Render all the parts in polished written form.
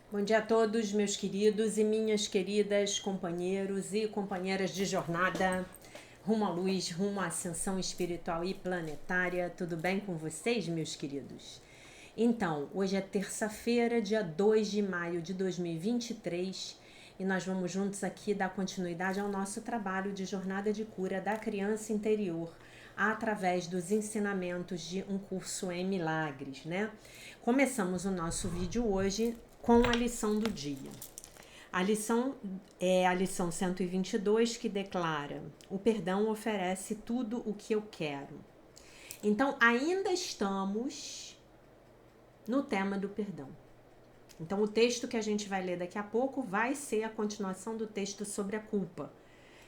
Bom dia a todos, meus queridos e minhas queridas companheiros e companheiras de jornada rumo à luz, rumo à ascensão espiritual e planetária. Tudo bem com vocês, meus queridos? Então, hoje é terça-feira, dia 2 de maio de 2023, e nós vamos juntos aqui dar continuidade ao nosso trabalho de jornada de cura da criança interior através dos ensinamentos de um curso em milagres, né? Começamos o nosso vídeo hoje com a lição do dia. A lição é a lição 122, que declara: o perdão oferece tudo o que eu quero. Então, ainda estamos no tema do perdão. Então, o texto que a gente vai ler daqui a pouco vai ser a continuação do texto sobre a culpa,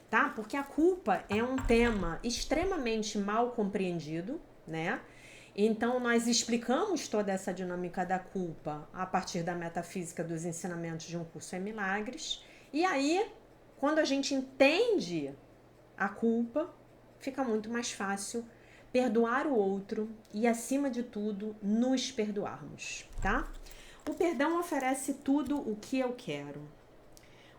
tá? Porque a culpa é um tema extremamente mal compreendido, né? Então, nós explicamos toda essa dinâmica da culpa a partir da metafísica dos ensinamentos de um curso em milagres. E aí, quando a gente entende a culpa, fica muito mais fácil perdoar o outro e, acima de tudo, nos perdoarmos, tá? O perdão oferece tudo o que eu quero.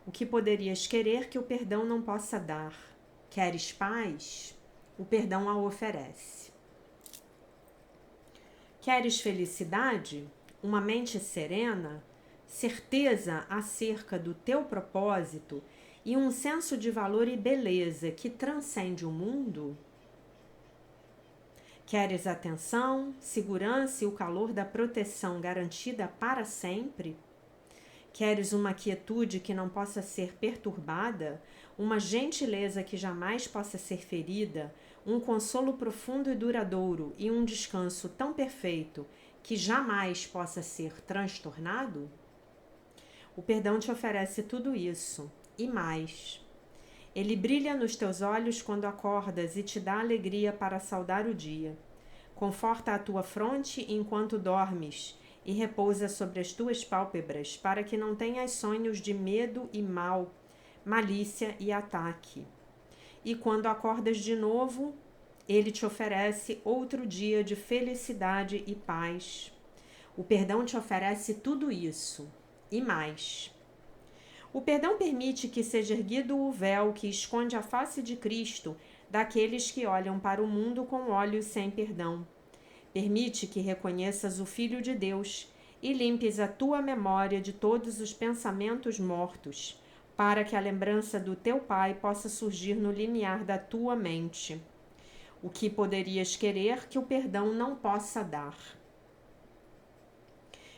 O que poderias querer que o perdão não possa dar? Queres paz? O perdão a oferece. Queres felicidade? Uma mente serena? Certeza acerca do teu propósito e um senso de valor e beleza que transcende o mundo? Queres atenção, segurança e o calor da proteção garantida para sempre? Queres uma quietude que não possa ser perturbada, uma gentileza que jamais possa ser ferida, um consolo profundo e duradouro e um descanso tão perfeito que jamais possa ser transtornado? O perdão te oferece tudo isso e mais. Ele brilha nos teus olhos quando acordas e te dá alegria para saudar o dia. Conforta a tua fronte enquanto dormes e repousa sobre as tuas pálpebras para que não tenhas sonhos de medo e mal, malícia e ataque. E quando acordas de novo, ele te oferece outro dia de felicidade e paz. O perdão te oferece tudo isso e mais. O perdão permite que seja erguido o véu que esconde a face de Cristo daqueles que olham para o mundo com olhos sem perdão. Permite que reconheças o Filho de Deus e limpes a tua memória de todos os pensamentos mortos, para que a lembrança do teu Pai possa surgir no limiar da tua mente. O que poderias querer que o perdão não possa dar?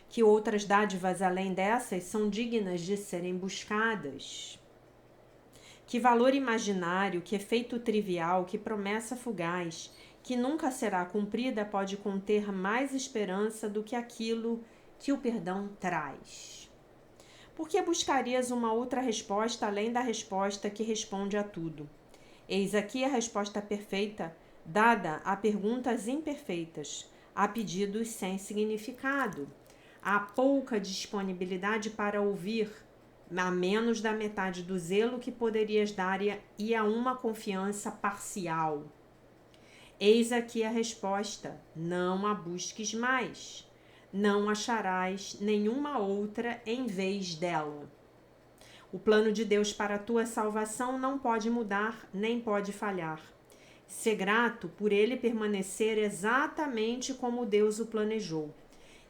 Que outras dádivas além dessas são dignas de serem buscadas? Que valor imaginário, que efeito trivial, que promessa fugaz, que nunca será cumprida, pode conter mais esperança do que aquilo que o perdão traz? Por que buscarias uma outra resposta além da resposta que responde a tudo? Eis aqui a resposta perfeita, dada a perguntas imperfeitas, a pedidos sem significado. Há pouca disponibilidade para ouvir, a menos da metade do zelo que poderias dar e a uma confiança parcial. Eis aqui a resposta: não a busques mais. Não acharás nenhuma outra em vez dela. O plano de Deus para a tua salvação não pode mudar, nem pode falhar. Sê grato por ele permanecer exatamente como Deus o planejou.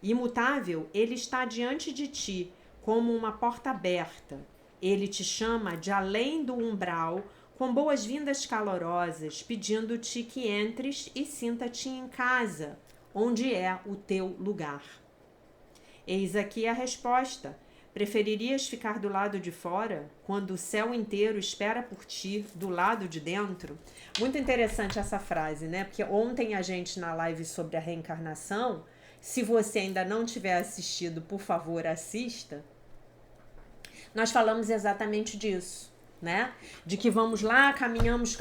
Imutável, ele está diante de ti, como uma porta aberta. Ele te chama de além do umbral, com boas-vindas calorosas, pedindo-te que entres e sinta-te em casa, onde é o teu lugar. Eis aqui a resposta. Preferirias ficar do lado de fora, quando o céu inteiro espera por ti, do lado de dentro? Muito interessante essa frase, né? Porque ontem a gente, na live sobre a reencarnação, se você ainda não tiver assistido, por favor, assista. Nós falamos exatamente disso, né? De que vamos lá, caminhamos,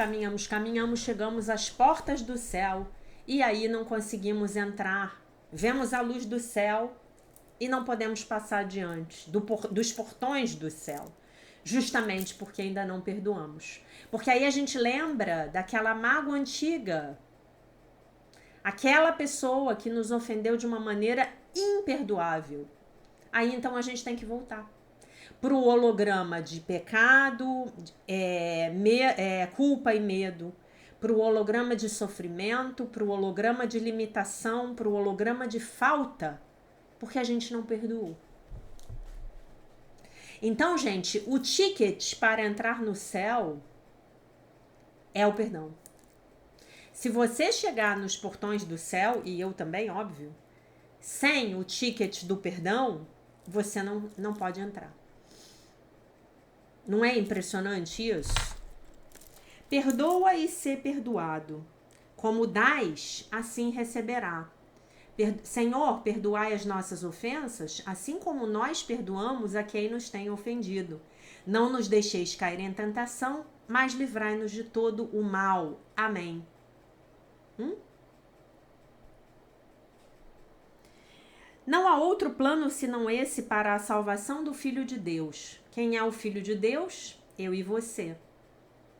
chegamos às portas do céu e aí não conseguimos entrar. Vemos a luz do céu e não podemos passar adiante dos portões do céu, justamente porque ainda não perdoamos. Porque aí a gente lembra daquela mágoa antiga, aquela pessoa que nos ofendeu de uma maneira imperdoável. Aí então a gente tem que voltar para o holograma de pecado, culpa e medo, para o holograma de sofrimento, para o holograma de limitação, para o holograma de falta, porque a gente não perdoou. Então, gente, o ticket para entrar no céu é o perdão. Se você chegar nos portões do céu, e eu também, óbvio, sem o ticket do perdão, você não pode entrar. Não é impressionante isso? Perdoa e ser perdoado. Como dás, assim receberá. Senhor, perdoai as nossas ofensas, assim como nós perdoamos a quem nos tem ofendido. Não nos deixeis cair em tentação, mas livrai-nos de todo o mal. Amém. Não há outro plano senão esse para a salvação do Filho de Deus. Quem é o Filho de Deus? Eu e você.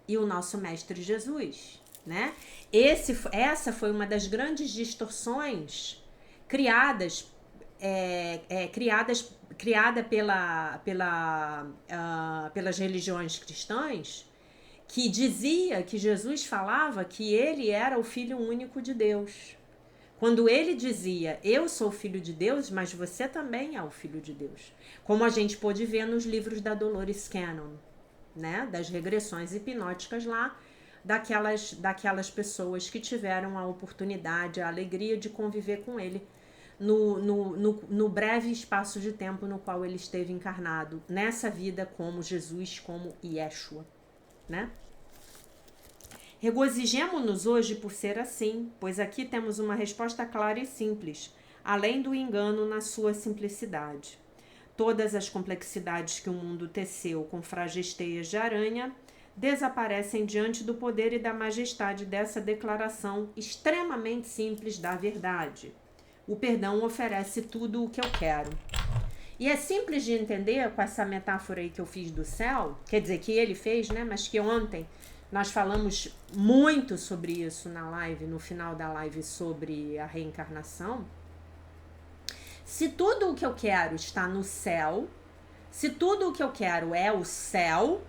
E o nosso Mestre Jesus, né? Essa foi uma das grandes distorções criada pelas religiões cristãs, que dizia que Jesus falava que ele era o Filho único de Deus. Quando ele dizia, eu sou filho de Deus, mas você também é o filho de Deus. Como a gente pôde ver nos livros da Dolores Cannon, né? Das regressões hipnóticas lá, daquelas pessoas que tiveram a oportunidade, a alegria de conviver com ele no breve espaço de tempo no qual ele esteve encarnado, nessa vida como Jesus, como Yeshua, né? Regozijemo-nos hoje por ser assim, pois aqui temos uma resposta clara e simples, além do engano na sua simplicidade. Todas as complexidades que o mundo teceu com frágeis teias de aranha desaparecem diante do poder e da majestade dessa declaração extremamente simples da verdade. O perdão oferece tudo o que eu quero. E é simples de entender com essa metáfora aí que eu fiz do céu, quer dizer, que ele fez, né? Mas que ontem nós falamos muito sobre isso na live, no final da live, sobre a reencarnação. Se tudo o que eu quero está no céu, se tudo o que eu quero é o céu,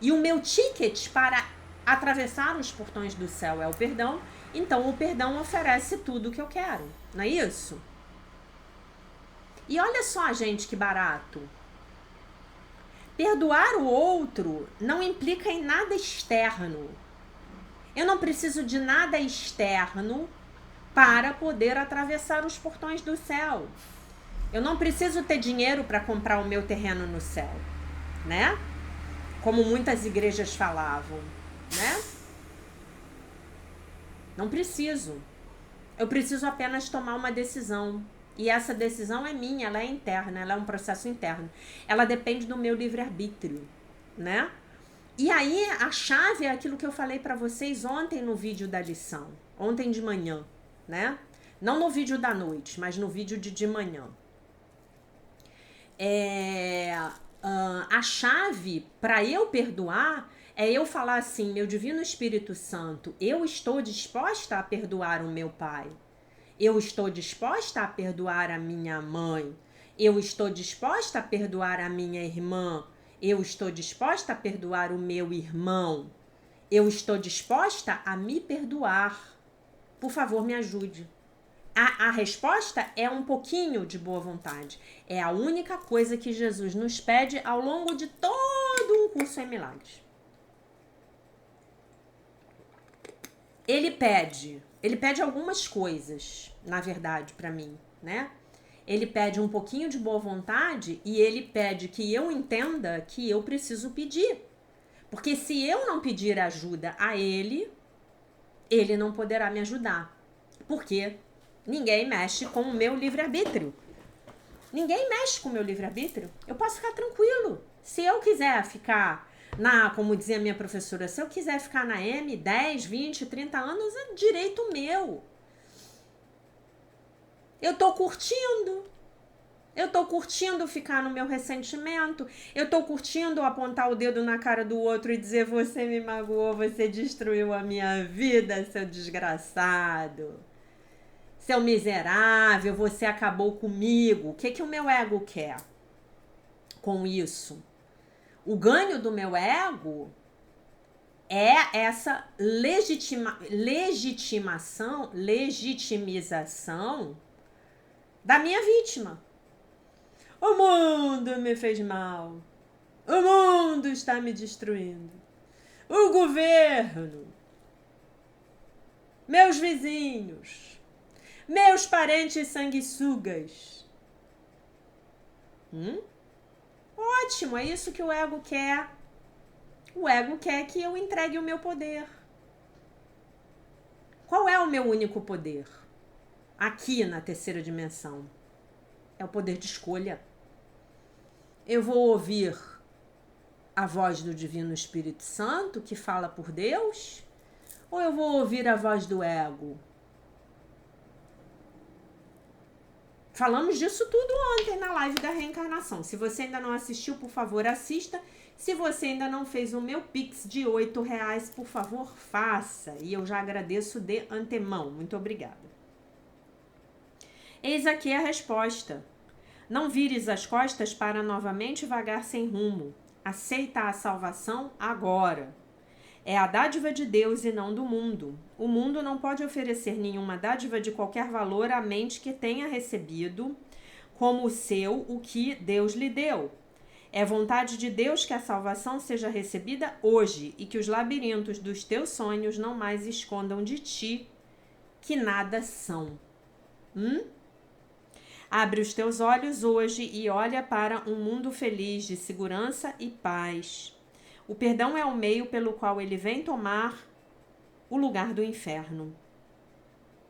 e o meu ticket para atravessar os portões do céu é o perdão, então o perdão oferece tudo o que eu quero, não é isso? E olha só, gente, que barato. Perdoar o outro não implica em nada externo. Eu não preciso de nada externo para poder atravessar os portões do céu. Eu não preciso ter dinheiro para comprar o meu terreno no céu, né? Como muitas igrejas falavam, né? Não preciso. Eu preciso apenas tomar uma decisão. E essa decisão é minha, ela é interna, ela é um processo interno. Ela depende do meu livre-arbítrio, né? E aí a chave é aquilo que eu falei para vocês ontem no vídeo da lição, ontem de manhã, né? Não no vídeo da noite, mas no vídeo de manhã. A chave para eu perdoar é eu falar assim, meu Divino Espírito Santo, eu estou disposta a perdoar o meu pai. Eu estou disposta a perdoar a minha mãe. Eu estou disposta a perdoar a minha irmã. Eu estou disposta a perdoar o meu irmão. Eu estou disposta a me perdoar. Por favor, me ajude. A resposta é um pouquinho de boa vontade. É a única coisa que Jesus nos pede ao longo de todo um curso em milagres. Ele pede algumas coisas, na verdade, para mim, né? Ele pede um pouquinho de boa vontade e ele pede que eu entenda que eu preciso pedir. Porque se eu não pedir ajuda a ele, ele não poderá me ajudar. Porque ninguém mexe com o meu livre-arbítrio. Ninguém mexe com o meu livre-arbítrio. Eu posso ficar tranquilo. Se eu quiser ficar como dizia minha professora, se eu quiser ficar na M 10, 20, 30 anos, é direito meu. Eu tô curtindo. Eu tô curtindo ficar no meu ressentimento. Eu tô curtindo apontar o dedo na cara do outro e dizer, você me magoou, você destruiu a minha vida, seu desgraçado. Seu miserável, você acabou comigo. O que que o meu ego quer com isso? O ganho do meu ego é essa legitimização da minha vítima. O mundo me fez mal. O mundo está me destruindo. O governo, meus vizinhos, meus parentes sanguessugas. Ótimo, é isso que o ego quer. O ego quer que eu entregue o meu poder. Qual é o meu único poder? Aqui na terceira dimensão. É o poder de escolha. Eu vou ouvir a voz do Divino Espírito Santo que fala por Deus? Ou eu vou ouvir a voz do ego? Falamos disso tudo ontem na live da reencarnação. Se você ainda não assistiu, por favor, assista. Se você ainda não fez o meu Pix de R$8, por favor, faça. E eu já agradeço de antemão. Muito obrigada. Eis aqui a resposta. Não vires as costas para novamente vagar sem rumo. Aceita a salvação agora. É a dádiva de Deus e não do mundo. O mundo não pode oferecer nenhuma dádiva de qualquer valor à mente que tenha recebido como seu o que Deus lhe deu. É vontade de Deus que a salvação seja recebida hoje e que os labirintos dos teus sonhos não mais escondam de ti que nada são. Abre os teus olhos hoje e olha para um mundo feliz de segurança e paz. O perdão é o meio pelo qual ele vem tomar o lugar do inferno,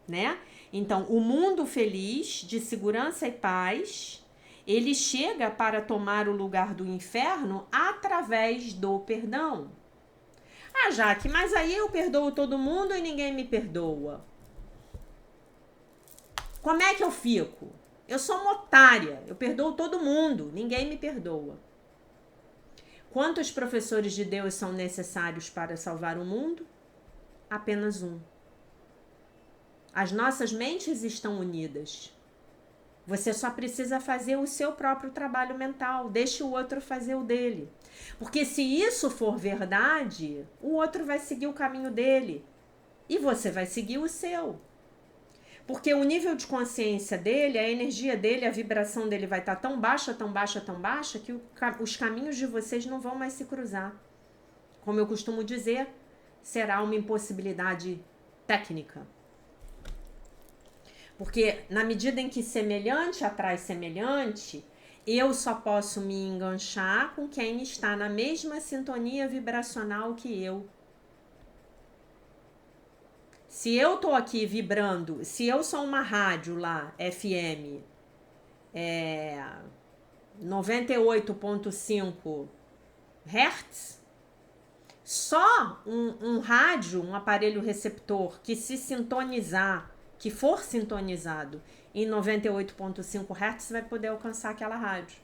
né? Então, o mundo feliz de segurança e paz, ele chega para tomar o lugar do inferno através do perdão. Ah, Jaque, mas aí eu perdoo todo mundo e ninguém me perdoa. Como é que eu fico? Eu sou uma otária, eu perdoo todo mundo, ninguém me perdoa. Quantos professores de Deus são necessários para salvar o mundo? Apenas um. As nossas mentes estão unidas. Você só precisa fazer o seu próprio trabalho mental. Deixe o outro fazer o dele. Porque se isso for verdade, o outro vai seguir o caminho dele. E você vai seguir o seu. Porque o nível de consciência dele, a energia dele, a vibração dele vai estar tão baixa, tão baixa, tão baixa, que os caminhos de vocês não vão mais se cruzar. Como eu costumo dizer, será uma impossibilidade técnica. Porque na medida em que semelhante atrai semelhante, eu só posso me enganchar com quem está na mesma sintonia vibracional que eu. Se eu tô aqui vibrando, se eu sou uma rádio lá, FM, 98.5 Hz, só um rádio, um aparelho receptor que se sintonizar, que for sintonizado em 98.5 Hz vai poder alcançar aquela rádio.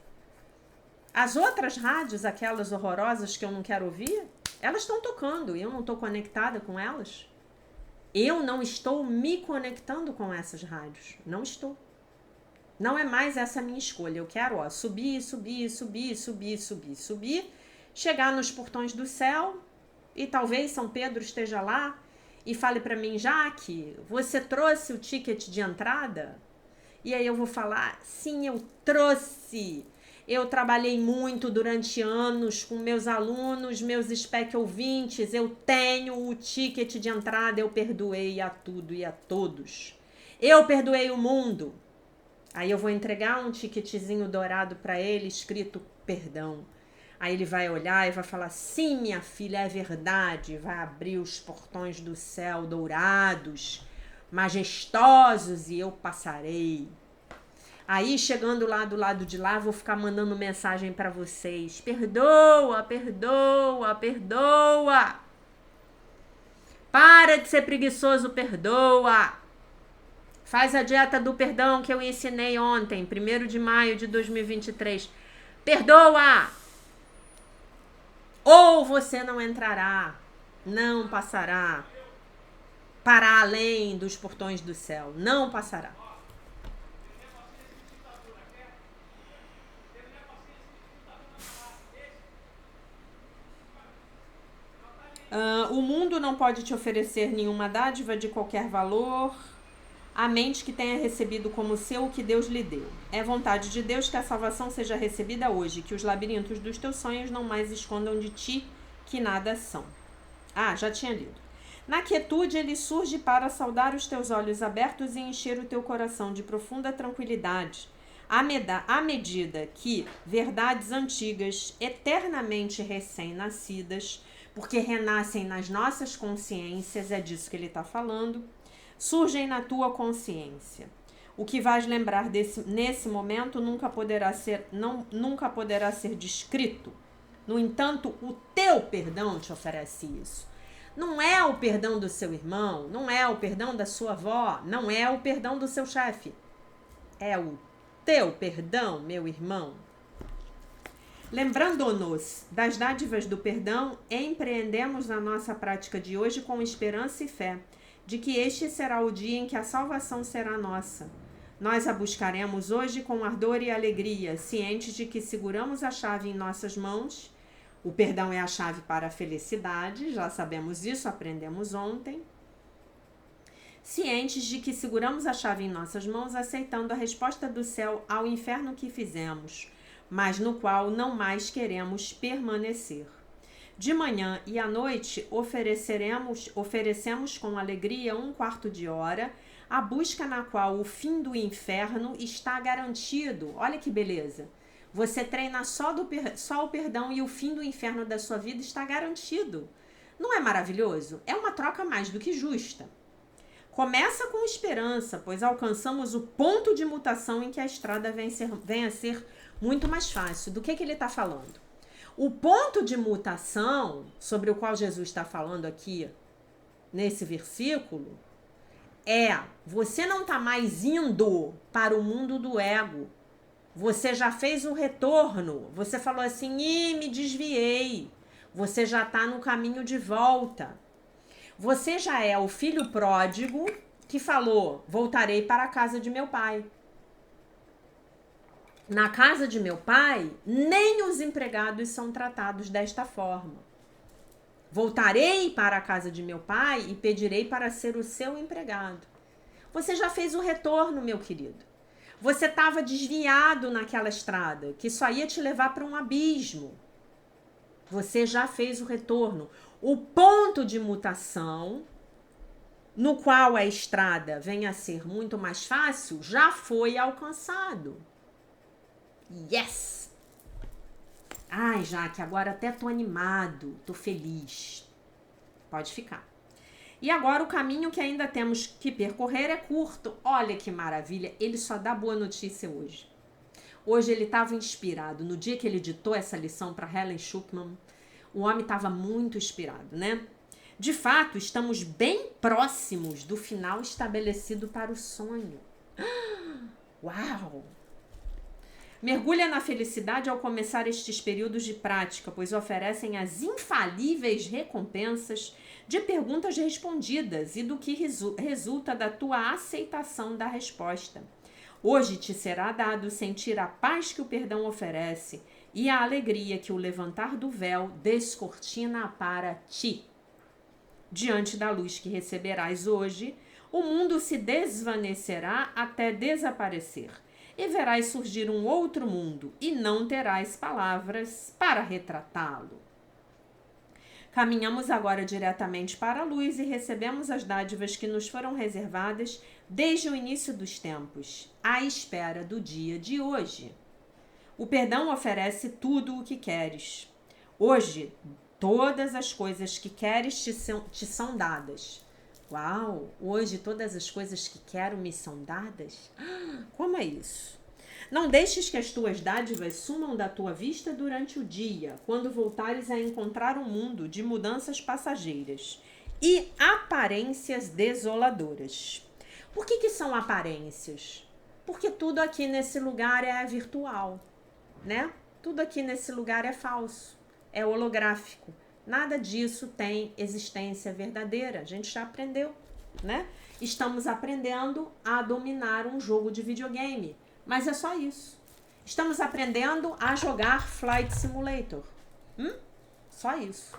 As outras rádios, aquelas horrorosas que eu não quero ouvir, elas estão tocando e eu não estou conectada com elas. Eu não estou me conectando com essas rádios. Não estou. Não é mais essa a minha escolha. Eu quero subir, chegar nos portões do céu e talvez São Pedro esteja lá e fale para mim, Jaque, você trouxe o ticket de entrada? E aí eu vou falar, sim, eu trouxe. Eu trabalhei muito durante anos com meus alunos, meus spec ouvintes, eu tenho o ticket de entrada, eu perdoei a tudo e a todos. Eu perdoei o mundo. Aí eu vou entregar um ticketzinho dourado para ele, escrito perdão. Aí ele vai olhar e vai falar, sim, minha filha, é verdade. Vai abrir os portões do céu dourados, majestosos, e eu passarei. Aí, chegando lá do lado de lá, vou ficar mandando mensagem para vocês. Perdoa, perdoa, perdoa. Para de ser preguiçoso, perdoa. Faz a dieta do perdão que eu ensinei ontem, 1º de maio de 2023. Perdoa. Ou você não entrará, não passará. para além dos portões do céu. Não passará. O mundo não pode te oferecer nenhuma dádiva de qualquer valor, a mente que tenha recebido como seu o que Deus lhe deu. É vontade de Deus que a salvação seja recebida hoje, que os labirintos dos teus sonhos não mais escondam de ti que nada são. Já tinha lido. Na quietude ele surge para saudar os teus olhos abertos e encher o teu coração de profunda tranquilidade, à medida que verdades antigas, eternamente recém-nascidas, porque renascem nas nossas consciências, é disso que ele está falando, surgem na tua consciência. O que vais lembrar nesse momento nunca poderá ser descrito. No entanto, o teu perdão te oferece isso. Não é o perdão do seu irmão, não é o perdão da sua avó, não é o perdão do seu chefe. É o teu perdão, meu irmão. Lembrando-nos das dádivas do perdão, empreendemos a nossa prática de hoje com esperança e fé, de que este será o dia em que a salvação será nossa. Nós a buscaremos hoje com ardor e alegria, cientes de que seguramos a chave em nossas mãos. O perdão é a chave para a felicidade, já sabemos isso, aprendemos ontem. Cientes de que seguramos a chave em nossas mãos, aceitando a resposta do céu ao inferno que fizemos, mas no qual não mais queremos permanecer. De manhã e à noite oferecemos com alegria 1/4 de hora, a busca na qual o fim do inferno está garantido. Olha que beleza! Você treina só o perdão e o fim do inferno da sua vida está garantido. Não é maravilhoso? É uma troca mais do que justa. Começa com esperança, pois alcançamos o ponto de mutação em que a estrada vem a ser muito mais fácil. Do que ele está falando? O ponto de mutação sobre o qual Jesus está falando aqui, nesse versículo, você não está mais indo para o mundo do ego. Você já fez o retorno. Você falou assim, me desviei. Você já está no caminho de volta. Você já é o filho pródigo que falou, voltarei para a casa de meu pai. Na casa de meu pai, nem os empregados são tratados desta forma. Voltarei para a casa de meu pai e pedirei para ser o seu empregado. Você já fez o retorno, meu querido. Você estava desviado naquela estrada, que só ia te levar para um abismo. Você já fez o retorno. O ponto de mutação, no qual a estrada vem a ser muito mais fácil, já foi alcançado. Yes! Ai, Jaque, agora até tô animado, tô feliz. Pode ficar. E agora o caminho que ainda temos que percorrer é curto. Olha que maravilha, ele só dá boa notícia hoje. Hoje ele estava inspirado. No dia que ele ditou essa lição para Helen Schucman, o homem estava muito inspirado, né? De fato, estamos bem próximos do final estabelecido para o sonho. Uau! Mergulha na felicidade ao começar estes períodos de prática, pois oferecem as infalíveis recompensas de perguntas respondidas e do que resulta da tua aceitação da resposta. Hoje te será dado sentir a paz que o perdão oferece e a alegria que o levantar do véu descortina para ti. Diante da luz que receberás hoje, o mundo se desvanecerá até desaparecer. E verás surgir um outro mundo, e não terás palavras para retratá-lo. Caminhamos agora diretamente para a luz e recebemos as dádivas que nos foram reservadas desde o início dos tempos, à espera do dia de hoje. O perdão oferece tudo o que queres. Hoje, todas as coisas que queres te são dadas. Uau! Hoje todas as coisas que quero me são dadas? Como é isso? Não deixes que as tuas dádivas sumam da tua vista durante o dia, quando voltares a encontrar um mundo de mudanças passageiras e aparências desoladoras. Por que são aparências? Porque tudo aqui nesse lugar é virtual, né? Tudo aqui nesse lugar é falso, é holográfico. Nada disso tem existência verdadeira, a gente já aprendeu. né? Estamos aprendendo a dominar um jogo de videogame. Mas é só isso. Estamos aprendendo a jogar Flight Simulator. Só isso.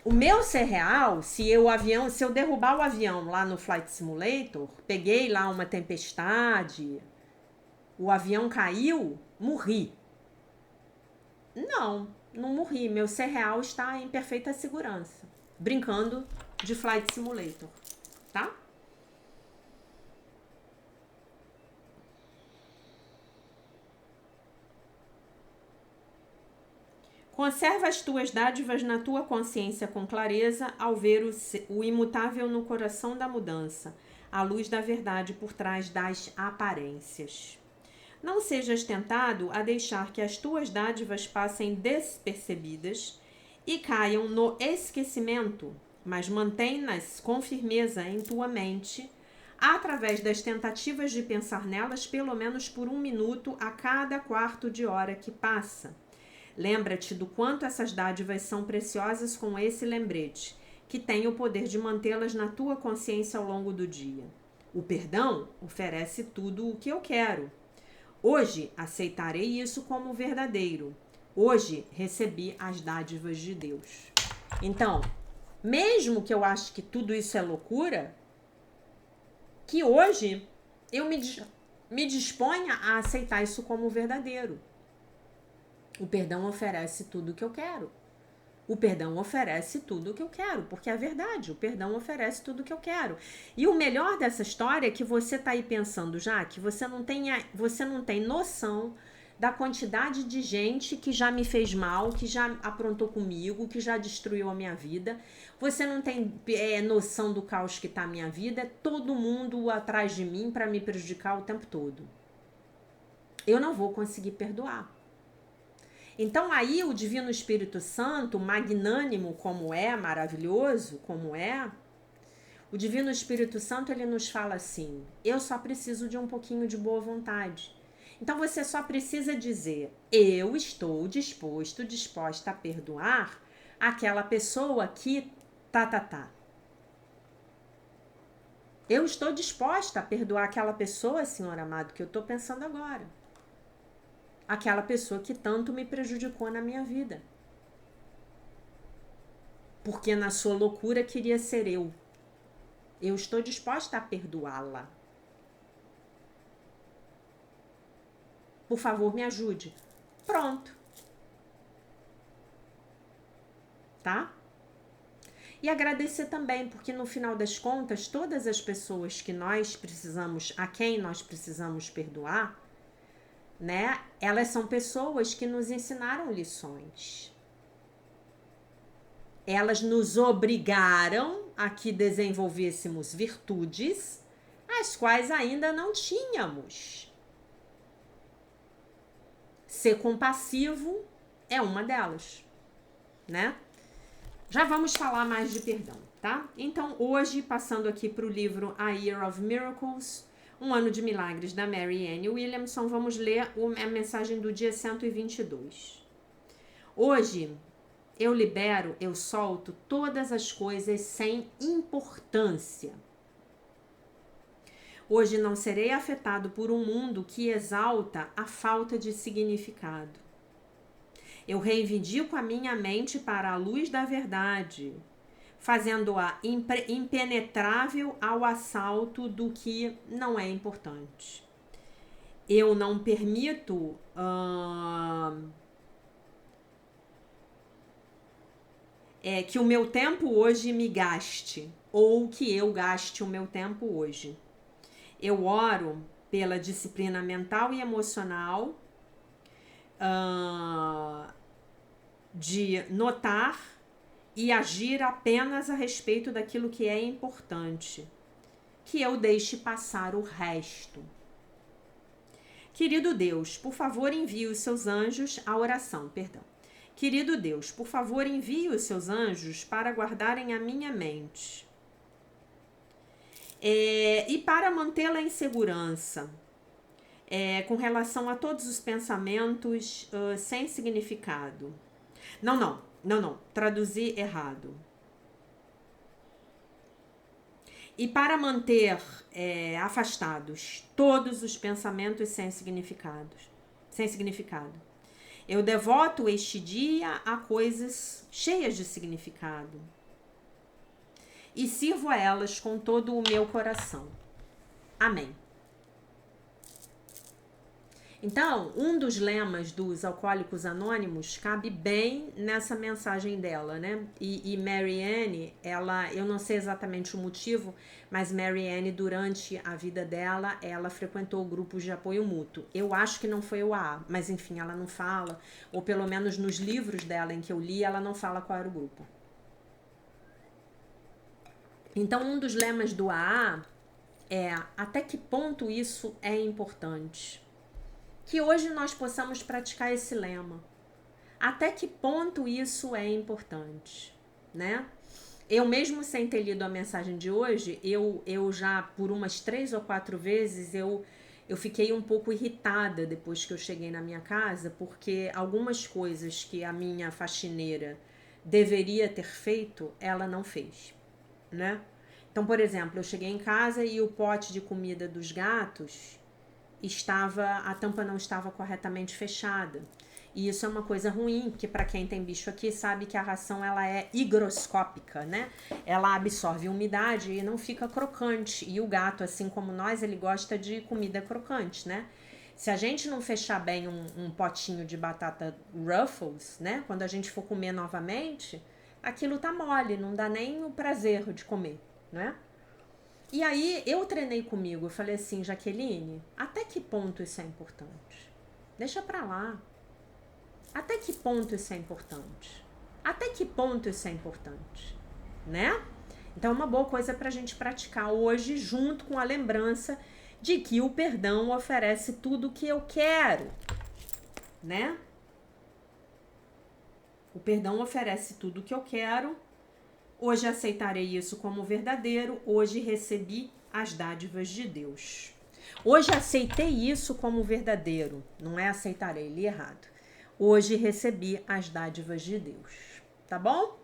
O meu ser real, se eu derrubar o avião lá no Flight Simulator, peguei lá uma tempestade, o avião caiu, morri. Não morri. Meu ser real está em perfeita segurança, brincando de Flight Simulator, tá? Conserva as tuas dádivas na tua consciência com clareza ao ver o imutável no coração da mudança, a luz da verdade por trás das aparências. Não sejas tentado a deixar que as tuas dádivas passem despercebidas e caiam no esquecimento, mas mantém-nas com firmeza em tua mente, através das tentativas de pensar nelas pelo menos por 1 minuto a cada quarto de hora que passa. Lembra-te do quanto essas dádivas são preciosas com esse lembrete, que tem o poder de mantê-las na tua consciência ao longo do dia. O perdão oferece tudo o que eu quero. Hoje aceitarei isso como verdadeiro. Hoje recebi as dádivas de Deus. Então, mesmo que eu ache que tudo isso é loucura, que hoje eu me disponha a aceitar isso como verdadeiro. O perdão oferece tudo o que eu quero. O perdão oferece tudo o que eu quero, porque é verdade, o perdão oferece tudo o que eu quero. E o melhor dessa história é que você está aí pensando já que você não tem noção da quantidade de gente que já me fez mal, que já aprontou comigo, que já destruiu a minha vida. Você não tem noção do caos que está a minha vida. É todo mundo atrás de mim para me prejudicar o tempo todo. Eu não vou conseguir perdoar. Então aí o Divino Espírito Santo, magnânimo como é, maravilhoso como é, o Divino Espírito Santo, ele nos fala assim: eu só preciso de um pouquinho de boa vontade. Então você só precisa dizer: eu estou disposta a perdoar aquela pessoa que tá. Eu estou disposta a perdoar aquela pessoa, Senhor amado, que eu estou pensando agora. Aquela pessoa que tanto me prejudicou na minha vida. Porque na sua loucura queria ser eu. Eu estou disposta a perdoá-la. Por favor, me ajude. Pronto. Tá? E agradecer também, porque no final das contas, todas as pessoas que a quem nós precisamos perdoar, né? Elas são pessoas que nos ensinaram lições. Elas nos obrigaram a que desenvolvêssemos virtudes, as quais ainda não tínhamos. Ser compassivo é uma delas, né? Já vamos falar mais de perdão, tá? Então, hoje, passando aqui para o livro A Year of Miracles, Um Ano de Milagres, da Marianne Williamson, vamos ler a mensagem do dia 122. Hoje, eu solto todas as coisas sem importância. Hoje não serei afetado por um mundo que exalta a falta de significado. Eu reivindico a minha mente para a luz da verdade, fazendo-a impenetrável ao assalto do que não é importante. Eu não permito que o meu tempo hoje me gaste, ou que eu gaste o meu tempo hoje. Eu oro pela disciplina mental e emocional, de notar e agir apenas a respeito daquilo que é importante, que eu deixe passar o resto. Querido Deus, por favor, envie os seus anjos à oração, perdão. Querido Deus, por favor, envie os seus anjos para guardarem a minha mente e para mantê-la em segurança, com relação a todos os pensamentos sem significado. Não, traduzi errado. E para manter afastados todos os pensamentos sem significado. Eu devoto este dia a coisas cheias de significado e sirvo a elas com todo o meu coração. Amém. Então, um dos lemas dos Alcoólicos Anônimos cabe bem nessa mensagem dela, né? E Marianne, eu não sei exatamente o motivo, mas Marianne, durante a vida dela, ela frequentou grupos de apoio mútuo. Eu acho que não foi o AA, mas enfim, ela não fala, ou pelo menos nos livros dela em que eu li, ela não fala qual era o grupo. Então, um dos lemas do AA é até que ponto isso é importante. Que hoje nós possamos praticar esse lema. Até que ponto isso é importante, né? Eu mesmo sem ter lido a mensagem de hoje, eu já por umas 3 ou 4 vezes eu fiquei um pouco irritada depois que eu cheguei na minha casa, porque algumas coisas que a minha faxineira deveria ter feito, ela não fez, né? Então, por exemplo, eu cheguei em casa e o pote de comida dos gatos a tampa não estava corretamente fechada. E isso é uma coisa ruim, porque para quem tem bicho aqui sabe que a ração ela é higroscópica, né? Ela absorve umidade e não fica crocante. E o gato, assim como nós, ele gosta de comida crocante, né? Se a gente não fechar bem um potinho de batata Ruffles, né? Quando a gente for comer novamente, aquilo tá mole, não dá nem o prazer de comer, né? E aí eu treinei comigo, eu falei assim, Jaqueline, até que ponto isso é importante? Deixa pra lá. Até que ponto isso é importante? Até que ponto isso é importante? Né? Então é uma boa coisa pra gente praticar hoje, junto com a lembrança de que o perdão oferece tudo o que eu quero, né? O perdão oferece tudo o que eu quero. Hoje aceitarei isso como verdadeiro. Hoje recebi as dádivas de Deus. Hoje aceitei isso como verdadeiro. Não é aceitarei, li errado. Hoje recebi as dádivas de Deus. Tá bom?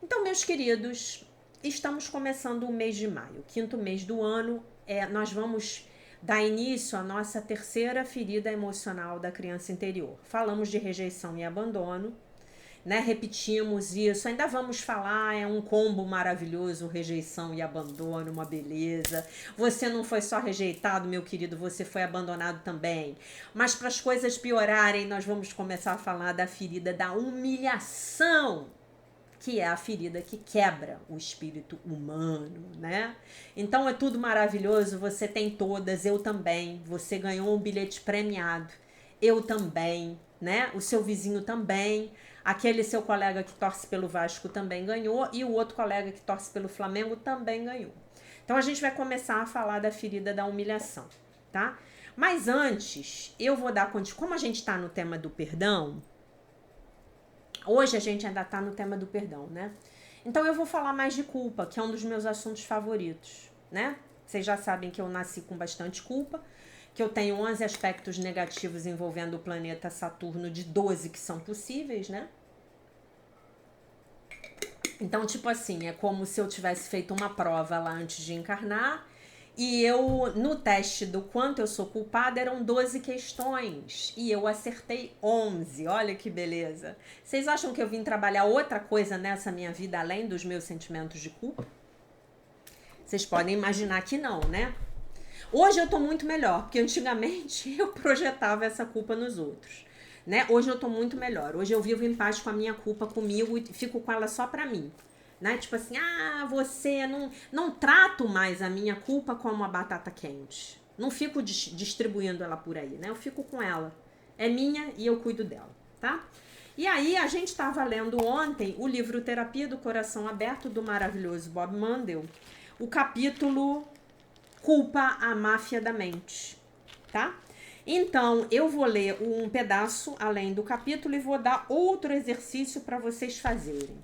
Então, meus queridos, estamos começando o mês de maio. 5º mês do ano. Nós vamos dar início à nossa 3ª ferida emocional da criança interior. Falamos de rejeição e abandono. Né, repetimos isso, ainda vamos falar, é um combo maravilhoso, rejeição e abandono, uma beleza. Você não foi só rejeitado, meu querido, você foi abandonado também. Mas para as coisas piorarem, nós vamos começar a falar da ferida da humilhação, que é a ferida que quebra o espírito humano, né? Então é tudo maravilhoso, você tem todas, eu também, você ganhou um bilhete premiado, eu também, né? O seu vizinho também. Aquele seu colega que torce pelo Vasco também ganhou e o outro colega que torce pelo Flamengo também ganhou. Então a gente vai começar a falar da ferida da humilhação, tá? Mas antes, eu vou dar conta. Como a gente está no tema do perdão, hoje a gente ainda está no tema do perdão, né? Então eu vou falar mais de culpa, que é um dos meus assuntos favoritos, né? Vocês já sabem que eu nasci com bastante culpa, que eu tenho 11 aspectos negativos envolvendo o planeta Saturno de 12 que são possíveis, né? Então, tipo assim, é como se eu tivesse feito uma prova lá antes de encarnar e no teste do quanto eu sou culpada, eram 12 questões e eu acertei 11. Olha que beleza. Vocês acham que eu vim trabalhar outra coisa nessa minha vida além dos meus sentimentos de culpa? Vocês podem imaginar que não, né? Hoje eu tô muito melhor, porque antigamente eu projetava essa culpa nos outros, né? Hoje eu tô muito melhor. Hoje eu vivo em paz com a minha culpa comigo e fico com ela só pra mim, né? Tipo assim, você não trato mais a minha culpa como a batata quente. Não fico distribuindo ela por aí, né? Eu fico com ela. É minha e eu cuido dela, tá? E aí a gente tava lendo ontem o livro Terapia do Coração Aberto do maravilhoso Bob Mandel, o capítulo Culpa, a Máfia da Mente, tá? Então, eu vou ler um pedaço além do capítulo e vou dar outro exercício para vocês fazerem,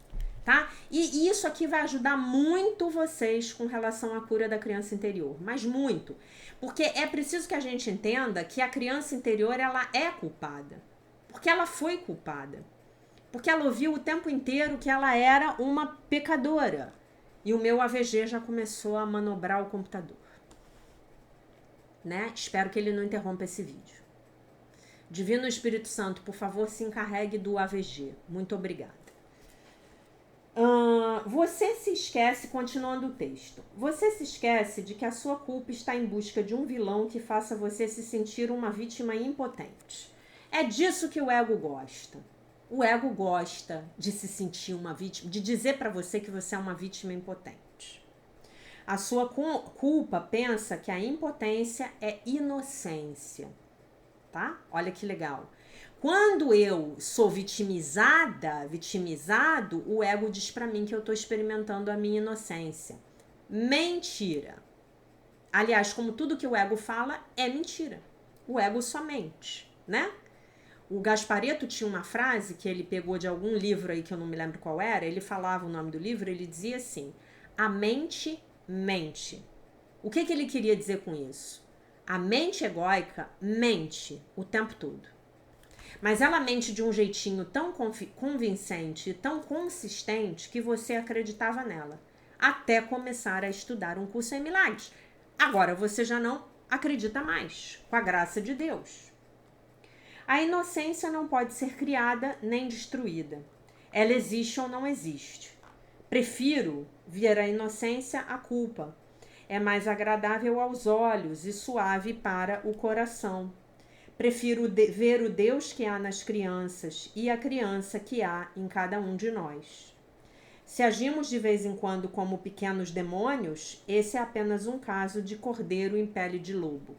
tá? E isso aqui vai ajudar muito vocês com relação à cura da criança interior, mas muito. Porque é preciso que a gente entenda que a criança interior, ela é culpada. Porque ela foi culpada. Porque ela ouviu o tempo inteiro que ela era uma pecadora. e o meu AVG já começou a manobrar o computador, né? Espero que ele não interrompa esse vídeo. Divino Espírito Santo, por favor, se encarregue do AVG. Muito obrigada. Você se esquece, continuando o texto, você se esquece de que a sua culpa está em busca de um vilão que faça você se sentir uma vítima impotente. É disso que o ego gosta. O ego gosta de se sentir uma vítima, de dizer para você que você é uma vítima impotente. A sua culpa pensa que a impotência é inocência, tá? Olha que legal. Quando eu sou vitimizado, o ego diz pra mim que eu tô experimentando a minha inocência. Mentira. Aliás, como tudo que o ego fala é mentira. O ego só mente, né? O Gasparetto tinha uma frase que ele pegou de algum livro aí que eu não me lembro qual era, ele falava o nome do livro, ele dizia assim: a mente mente. O que ele queria dizer com isso? A mente egóica mente o tempo todo. Mas ela mente de um jeitinho tão convincente e tão consistente que você acreditava nela, até começar a estudar um curso em milagres. Agora você já não acredita mais, com a graça de Deus. A inocência não pode ser criada nem destruída. Ela existe ou não existe. Prefiro ver a inocência à culpa. É mais agradável aos olhos e suave para o coração. Prefiro ver o Deus que há nas crianças e a criança que há em cada um de nós. Se agimos de vez em quando como pequenos demônios, esse é apenas um caso de cordeiro em pele de lobo.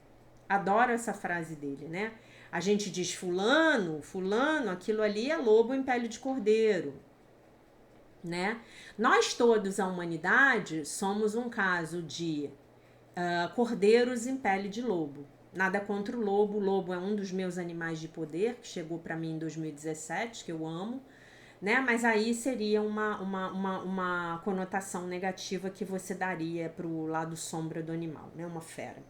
Adoro essa frase dele, né? A gente diz fulano, aquilo ali é lobo em pele de cordeiro, né? Nós todos, a humanidade, somos um caso de cordeiros em pele de lobo. Nada contra o lobo. O lobo é um dos meus animais de poder, que chegou para mim em 2017, que eu amo, né? Mas aí seria uma conotação negativa que você daria para o lado sombra do animal, né? Uma fera.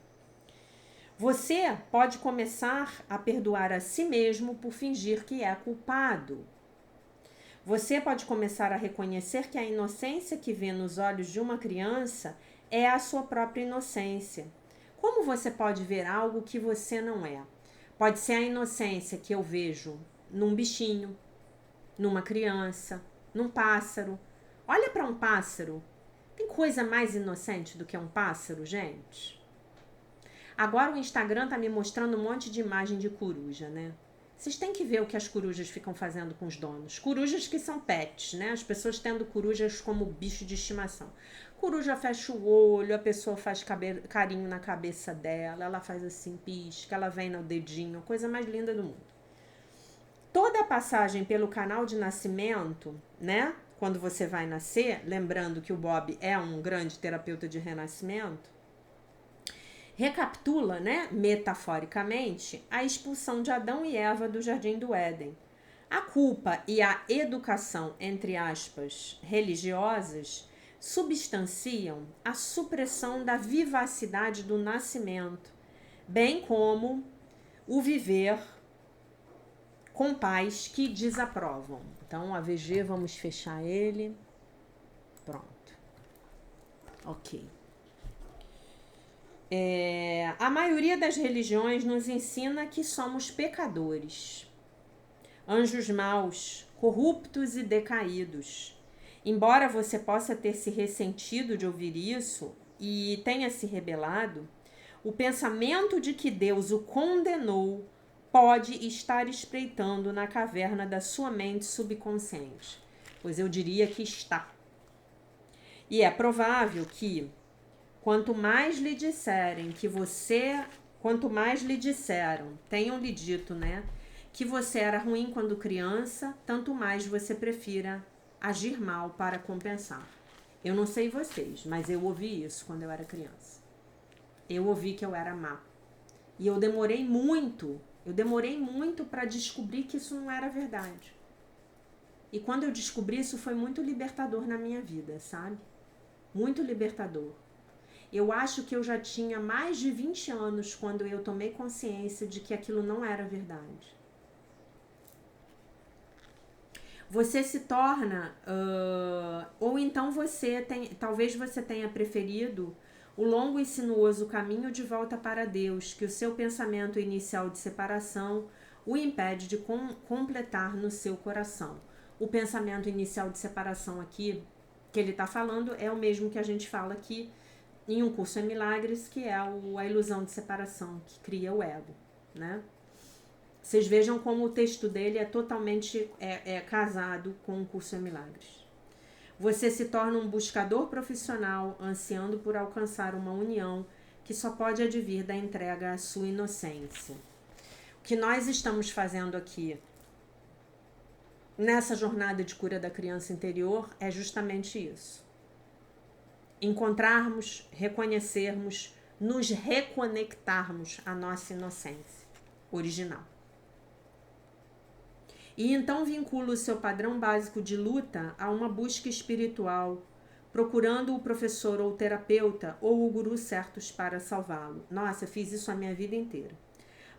Você pode começar a perdoar a si mesmo por fingir que é culpado. Você pode começar a reconhecer que a inocência que vê nos olhos de uma criança é a sua própria inocência. Como você pode ver algo que você não é? Pode ser a inocência que eu vejo num bichinho, numa criança, num pássaro. Olha para um pássaro. Tem coisa mais inocente do que um pássaro, gente? Agora o Instagram tá me mostrando um monte de imagem de coruja, né? Vocês têm que ver o que as corujas ficam fazendo com os donos. Corujas que são pets, né? As pessoas tendo corujas como bicho de estimação. Coruja fecha o olho, a pessoa faz carinho na cabeça dela, ela faz assim, pisca, ela vem no dedinho, coisa mais linda do mundo. Toda a passagem pelo canal de nascimento, né? Quando você vai nascer, lembrando que o Bob é um grande terapeuta de renascimento, recapitula, né, metaforicamente, a expulsão de Adão e Eva do Jardim do Éden. A culpa e a educação, entre aspas, religiosas, substanciam a supressão da vivacidade do nascimento, bem como o viver com pais que desaprovam. Então, a VG, vamos fechar ele. Pronto. Ok. A maioria das religiões nos ensina que somos pecadores, anjos maus, corruptos e decaídos. Embora você possa ter se ressentido de ouvir isso e tenha se rebelado, o pensamento de que Deus o condenou pode estar espreitando na caverna da sua mente subconsciente, pois eu diria que está. E é provável que quanto mais lhe disserem que você, quanto mais lhe disseram, tenham lhe dito, né, que você era ruim quando criança, tanto mais você prefira agir mal para compensar. Eu não sei vocês, mas eu ouvi isso quando eu era criança. Eu ouvi que eu era má. E eu demorei muito para descobrir que isso não era verdade. E quando eu descobri, isso foi muito libertador na minha vida, sabe? Muito libertador. Eu acho que eu já tinha mais de 20 anos quando eu tomei consciência de que aquilo não era verdade. Você se torna, ou então talvez você tenha preferido o longo e sinuoso caminho de volta para Deus, que o seu pensamento inicial de separação o impede de completar no seu coração. O pensamento inicial de separação aqui, que ele está falando, é o mesmo que a gente fala aqui em Um Curso em Milagres, que é a ilusão de separação, que cria o ego, né? Vocês vejam como o texto dele é totalmente casado com Um Curso em Milagres. Você se torna um buscador profissional, ansiando por alcançar uma união que só pode advir da entrega à sua inocência. O que nós estamos fazendo aqui nessa jornada de cura da criança interior é justamente isso. Encontrarmos, reconhecermos, nos reconectarmos à nossa inocência original. E então vincula o seu padrão básico de luta a uma busca espiritual, procurando o professor ou o terapeuta ou o guru certos para salvá-lo. Nossa, eu fiz isso a minha vida inteira.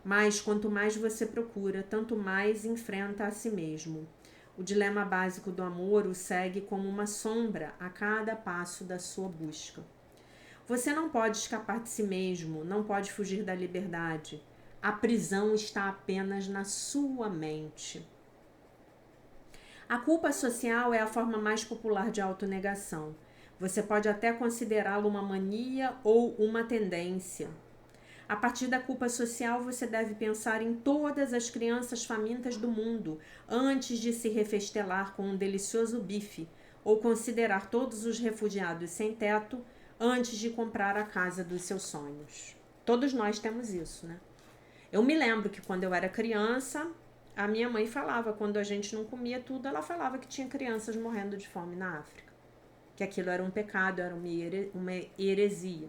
Mas quanto mais você procura, tanto mais enfrenta a si mesmo. O dilema básico do amor o segue como uma sombra a cada passo da sua busca. Você não pode escapar de si mesmo, não pode fugir da liberdade. A prisão está apenas na sua mente. A culpa social é a forma mais popular de autonegação. Você pode até considerá-lo uma mania ou uma tendência. A partir da culpa social, você deve pensar em todas as crianças famintas do mundo antes de se refestelar com um delicioso bife, ou considerar todos os refugiados sem teto antes de comprar a casa dos seus sonhos. Todos nós temos isso, né? Eu me lembro que quando eu era criança, a minha mãe falava, quando a gente não comia tudo, ela falava que tinha crianças morrendo de fome na África. Que aquilo era um pecado, era uma heresia.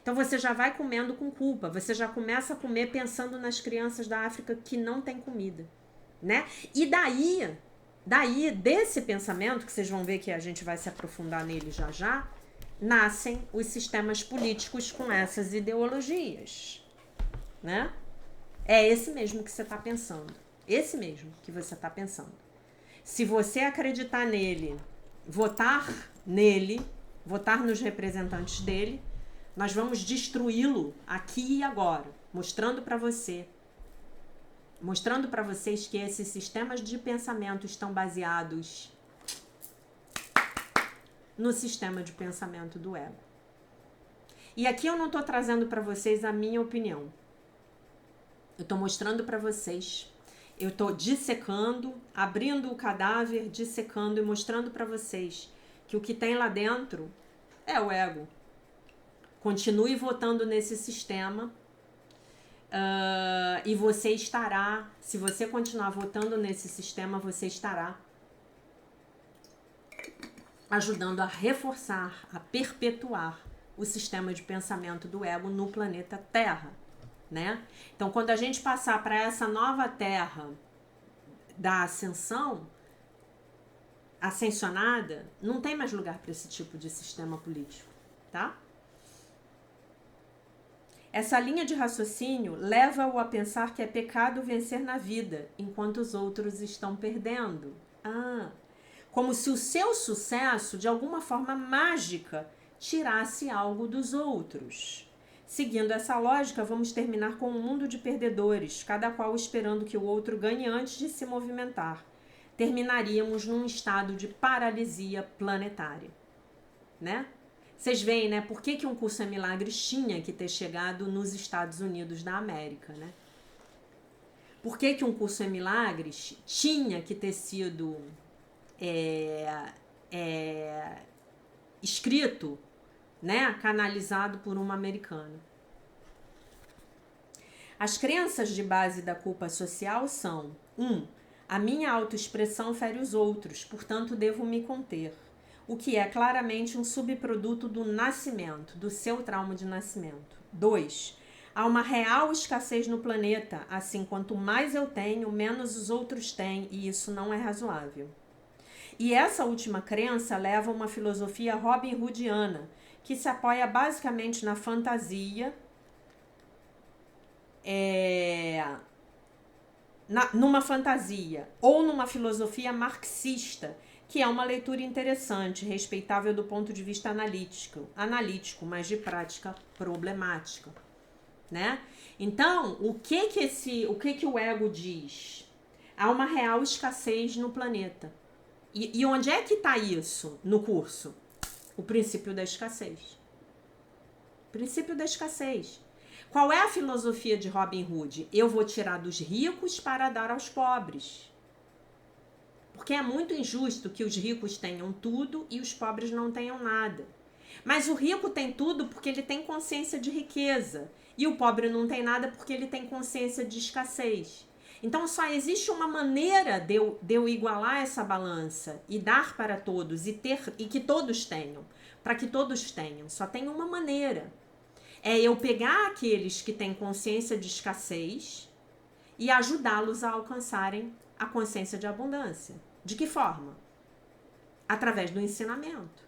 Então você já vai comendo com culpa, você já começa a comer pensando nas crianças da África que não tem comida, né? E daí desse pensamento, que vocês vão ver que a gente vai se aprofundar nele já já, nascem os sistemas políticos com essas ideologias, né? É esse mesmo que você está pensando, esse mesmo que você está pensando. Se você acreditar nele, votar nos representantes dele, nós vamos destruí-lo aqui e agora, mostrando para vocês que esses sistemas de pensamento estão baseados no sistema de pensamento do ego. E aqui eu não estou trazendo para vocês a minha opinião. Eu estou mostrando para vocês, eu estou dissecando, abrindo o cadáver, dissecando e mostrando para vocês que o que tem lá dentro é o ego. Continue votando nesse sistema e você estará, se você continuar votando nesse sistema, você estará ajudando a reforçar, a perpetuar o sistema de pensamento do ego no planeta Terra, né? Então, quando a gente passar para essa nova Terra da ascensão, ascensionada, não tem mais lugar para esse tipo de sistema político, tá? Essa linha de raciocínio leva-o a pensar que é pecado vencer na vida, enquanto os outros estão perdendo. Como se o seu sucesso, de alguma forma mágica, tirasse algo dos outros. Seguindo essa lógica, vamos terminar com um mundo de perdedores, cada qual esperando que o outro ganhe antes de se movimentar. Terminaríamos num estado de paralisia planetária, né? Vocês veem, né? Por que Um Curso em Milagres tinha que ter chegado nos Estados Unidos da América, né? Por que Um Curso em Milagres tinha que ter sido escrito, né? Canalizado por uma americana? As crenças de base da culpa social são: 1. A minha autoexpressão fere os outros, portanto devo me conter. O que é claramente um subproduto do nascimento, do seu trauma de nascimento. 2. Há uma real escassez no planeta, assim, quanto mais eu tenho, menos os outros têm, e isso não é razoável. E essa última crença leva a uma filosofia Robin Hoodiana, que se apoia basicamente na fantasia, numa fantasia ou numa filosofia marxista, que é uma leitura interessante, respeitável do ponto de vista analítico, mas de prática problemática, né? Então, o que o ego diz? Há uma real escassez no planeta. E onde é que está isso no curso? O princípio da escassez. Princípio da escassez. Qual é a filosofia de Robin Hood? Eu vou tirar dos ricos para dar aos pobres. Porque é muito injusto que os ricos tenham tudo e os pobres não tenham nada. Mas o rico tem tudo porque ele tem consciência de riqueza. E o pobre não tem nada porque ele tem consciência de escassez. Então só existe uma maneira de eu igualar essa balança e dar para todos e que todos tenham. Para que todos tenham. Só tem uma maneira. É eu pegar aqueles que têm consciência de escassez e ajudá-los a alcançarem a consciência de abundância. De que forma? Através do ensinamento.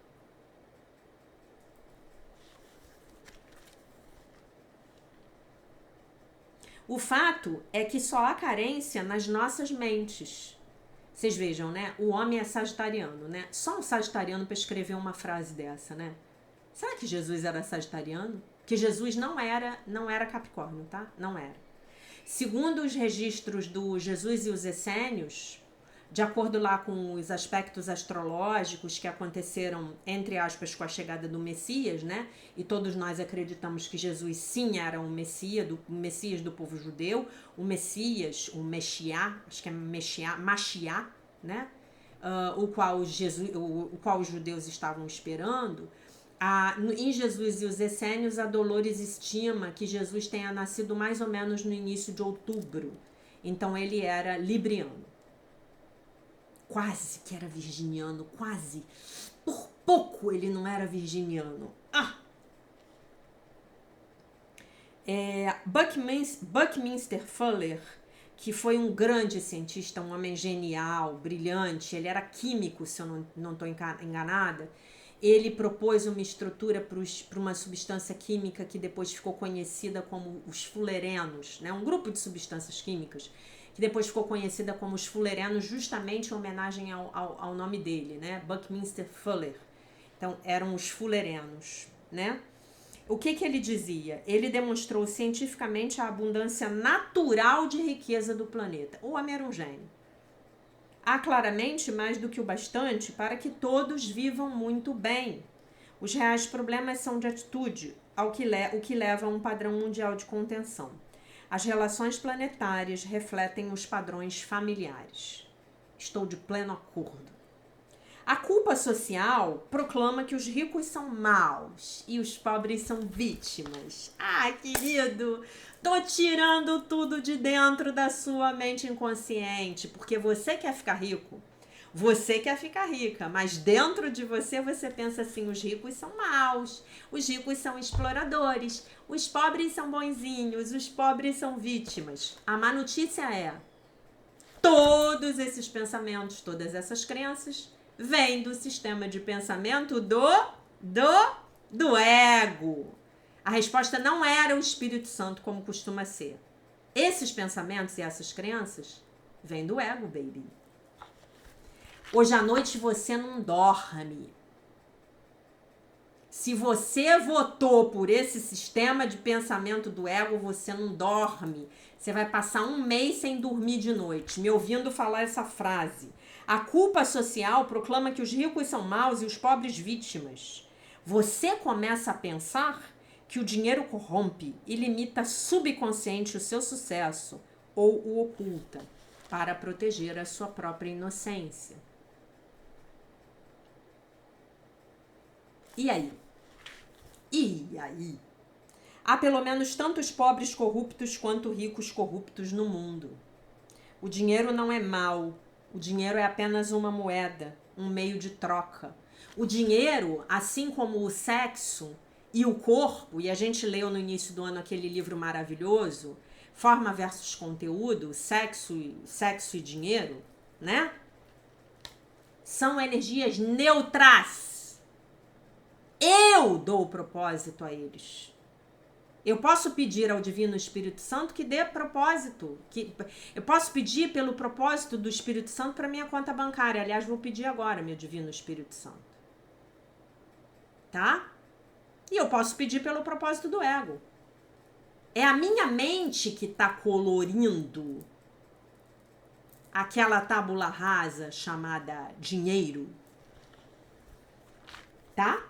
O fato é que só há carência nas nossas mentes. Vocês vejam, né? O homem é sagitariano, né? Só um sagitariano para escrever uma frase dessa, né? Será que Jesus era sagitariano? Que Jesus não era Capricórnio, tá? Não era. Segundo os registros do Jesus e os Essênios, de acordo lá com os aspectos astrológicos que aconteceram, entre aspas, com a chegada do Messias, né? E todos nós acreditamos que Jesus sim era o Messias do povo judeu, o Messias, o Meshiá, acho que é Mashiach, né? O qual os judeus estavam esperando. Em Jesus e os Essênios, a Dolores estima que Jesus tenha nascido mais ou menos no início de outubro. Então ele era libriano. Quase que era virginiano, quase. Por pouco ele não era virginiano. Buckminster Fuller, que foi um grande cientista, um homem genial, brilhante, ele era químico, se eu não estou enganada. Ele propôs uma estrutura para uma substância química que depois ficou conhecida como os fullerenos, né? Um grupo de substâncias químicas que depois ficou conhecida como os fullerenos, justamente em homenagem ao nome dele, né? Buckminster Fuller. Então, eram os fullerenos, né? O que ele dizia? Ele demonstrou cientificamente a abundância natural de riqueza do planeta. O homem era um gênio. Há claramente mais do que o bastante para que todos vivam muito bem. Os reais problemas são de atitude, o que leva a um padrão mundial de contenção. As relações planetárias refletem os padrões familiares. Estou de pleno acordo. A culpa social proclama que os ricos são maus e os pobres são vítimas. Querido, tô tirando tudo de dentro da sua mente inconsciente, porque você quer ficar rico, você quer ficar rica, mas dentro de você pensa assim, os ricos são maus, os ricos são exploradores, os pobres são bonzinhos, os pobres são vítimas. A má notícia é, todos esses pensamentos, todas essas crenças vem do sistema de pensamento do ego. A resposta não era o Espírito Santo, como costuma ser. Esses pensamentos e essas crenças vêm do ego, baby. Hoje à noite você não dorme. Se você votou por esse sistema de pensamento do ego, você não dorme. Você vai passar um mês sem dormir de noite, me ouvindo falar essa frase. A culpa social proclama que os ricos são maus e os pobres vítimas. Você começa a pensar que o dinheiro corrompe e limita subconsciente o seu sucesso ou o oculta para proteger a sua própria inocência. E aí? Há pelo menos tantos pobres corruptos quanto ricos corruptos no mundo. O dinheiro não é mau. O dinheiro é apenas uma moeda, um meio de troca. O dinheiro, assim como o sexo e o corpo, e a gente leu no início do ano aquele livro maravilhoso, Forma versus Conteúdo, Sexo e Dinheiro, né? São energias neutras. Eu dou o propósito a eles. Eu posso pedir ao Divino Espírito Santo que dê propósito. Eu posso pedir pelo propósito do Espírito Santo para minha conta bancária. Aliás, vou pedir agora, meu Divino Espírito Santo. Tá? E eu posso pedir pelo propósito do ego. É a minha mente que está colorindo aquela tábula rasa chamada dinheiro. Tá?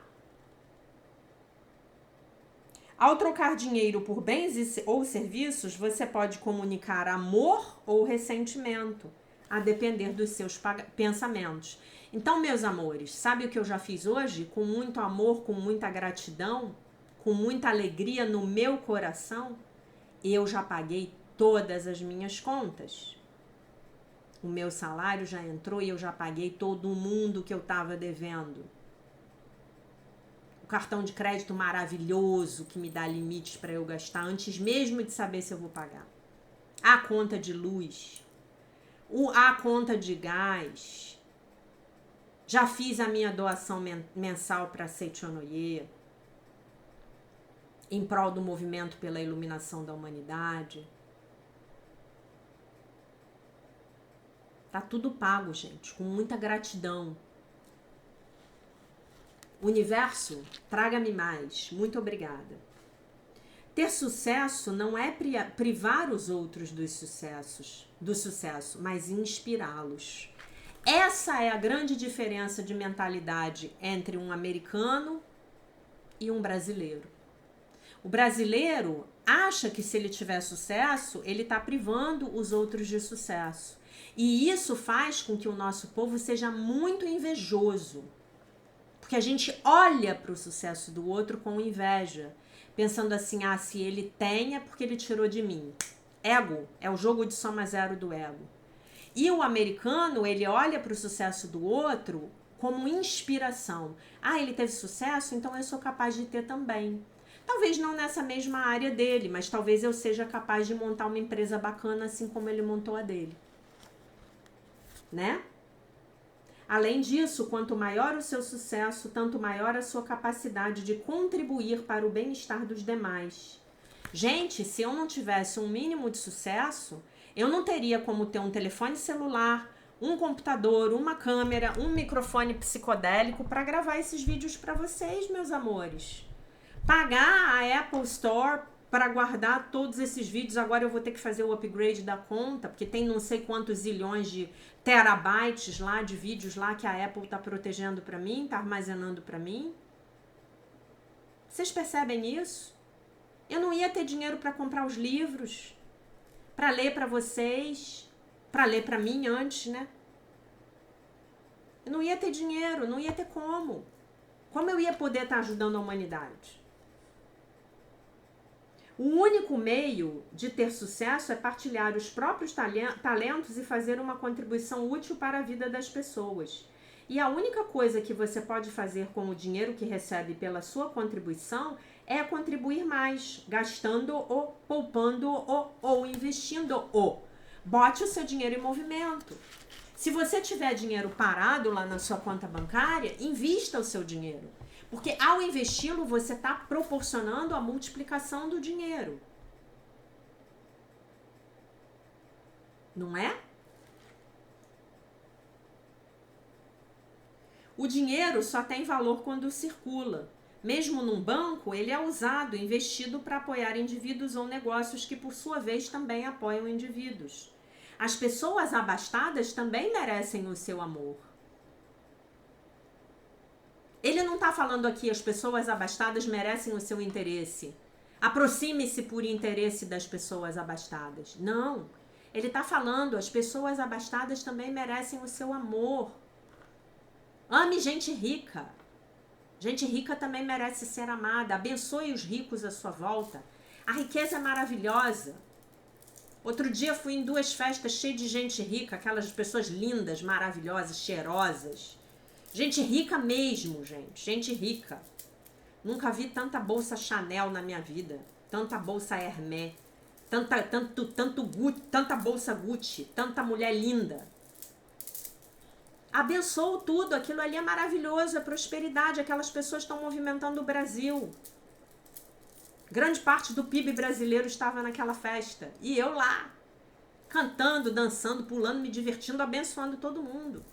Ao trocar dinheiro por bens ou serviços, você pode comunicar amor ou ressentimento, a depender dos seus pensamentos. Então, meus amores, sabe o que eu já fiz hoje? Com muito amor, com muita gratidão, com muita alegria no meu coração, eu já paguei todas as minhas contas. O meu salário já entrou e eu já paguei todo mundo que eu estava devendo. O cartão de crédito maravilhoso que me dá limites para eu gastar antes mesmo de saber se eu vou pagar. A conta de luz, a conta de gás. Já fiz a minha doação mensal para Seichonoye, em prol do movimento pela iluminação da humanidade. Tá tudo pago, gente, com muita gratidão. Universo, traga-me mais. Muito obrigada. Ter sucesso não é privar os outros do sucesso, mas inspirá-los. Essa é a grande diferença de mentalidade entre um americano e um brasileiro. O brasileiro acha que se ele tiver sucesso, ele está privando os outros de sucesso. E isso faz com que o nosso povo seja muito invejoso. Porque a gente olha para o sucesso do outro com inveja, pensando assim, se ele tem é porque ele tirou de mim. Ego, é o jogo de soma zero do ego. E o americano, ele olha para o sucesso do outro como inspiração. Ele teve sucesso, então eu sou capaz de ter também. Talvez não nessa mesma área dele, mas talvez eu seja capaz de montar uma empresa bacana assim como ele montou a dele. Né? Além disso, quanto maior o seu sucesso, tanto maior a sua capacidade de contribuir para o bem-estar dos demais. Gente, se eu não tivesse um mínimo de sucesso, eu não teria como ter um telefone celular, um computador, uma câmera, um microfone psicodélico para gravar esses vídeos para vocês, meus amores. Pagar a Apple Store para guardar todos esses vídeos. Agora eu vou ter que fazer o upgrade da conta, porque tem não sei quantos zilhões de terabytes lá, de vídeos lá que a Apple está protegendo para mim, está armazenando para mim. Vocês percebem isso? Eu não ia ter dinheiro para comprar os livros, para ler para vocês, para ler para mim antes, né? Eu não ia ter dinheiro, não ia ter como. Como eu ia poder estar ajudando a humanidade? O único meio de ter sucesso é partilhar os próprios talentos e fazer uma contribuição útil para a vida das pessoas. E a única coisa que você pode fazer com o dinheiro que recebe pela sua contribuição é contribuir mais, gastando-o, poupando-o ou investindo-o. Bote o seu dinheiro em movimento. Se você tiver dinheiro parado lá na sua conta bancária, invista o seu dinheiro. Porque ao investi-lo, você está proporcionando a multiplicação do dinheiro. Não é? O dinheiro só tem valor quando circula. Mesmo num banco, ele é usado, investido para apoiar indivíduos ou negócios que, por sua vez, também apoiam indivíduos. As pessoas abastadas também merecem o seu amor. Ele não está falando aqui, as pessoas abastadas merecem o seu interesse. Aproxime-se por interesse das pessoas abastadas. Não. Ele está falando, as pessoas abastadas também merecem o seu amor. Ame gente rica. Gente rica também merece ser amada. Abençoe os ricos à sua volta. A riqueza é maravilhosa. Outro dia fui em 2 festas cheias de gente rica, aquelas pessoas lindas, maravilhosas, cheirosas. Gente rica mesmo, gente. Gente rica. Nunca vi tanta bolsa Chanel na minha vida. Tanta bolsa Hermès. Tanta bolsa Gucci. Tanta mulher linda. Abençoo tudo. Aquilo ali é maravilhoso. É prosperidade. Aquelas pessoas estão movimentando o Brasil. Grande parte do PIB brasileiro estava naquela festa. E eu lá, cantando, dançando, pulando, me divertindo, abençoando todo mundo.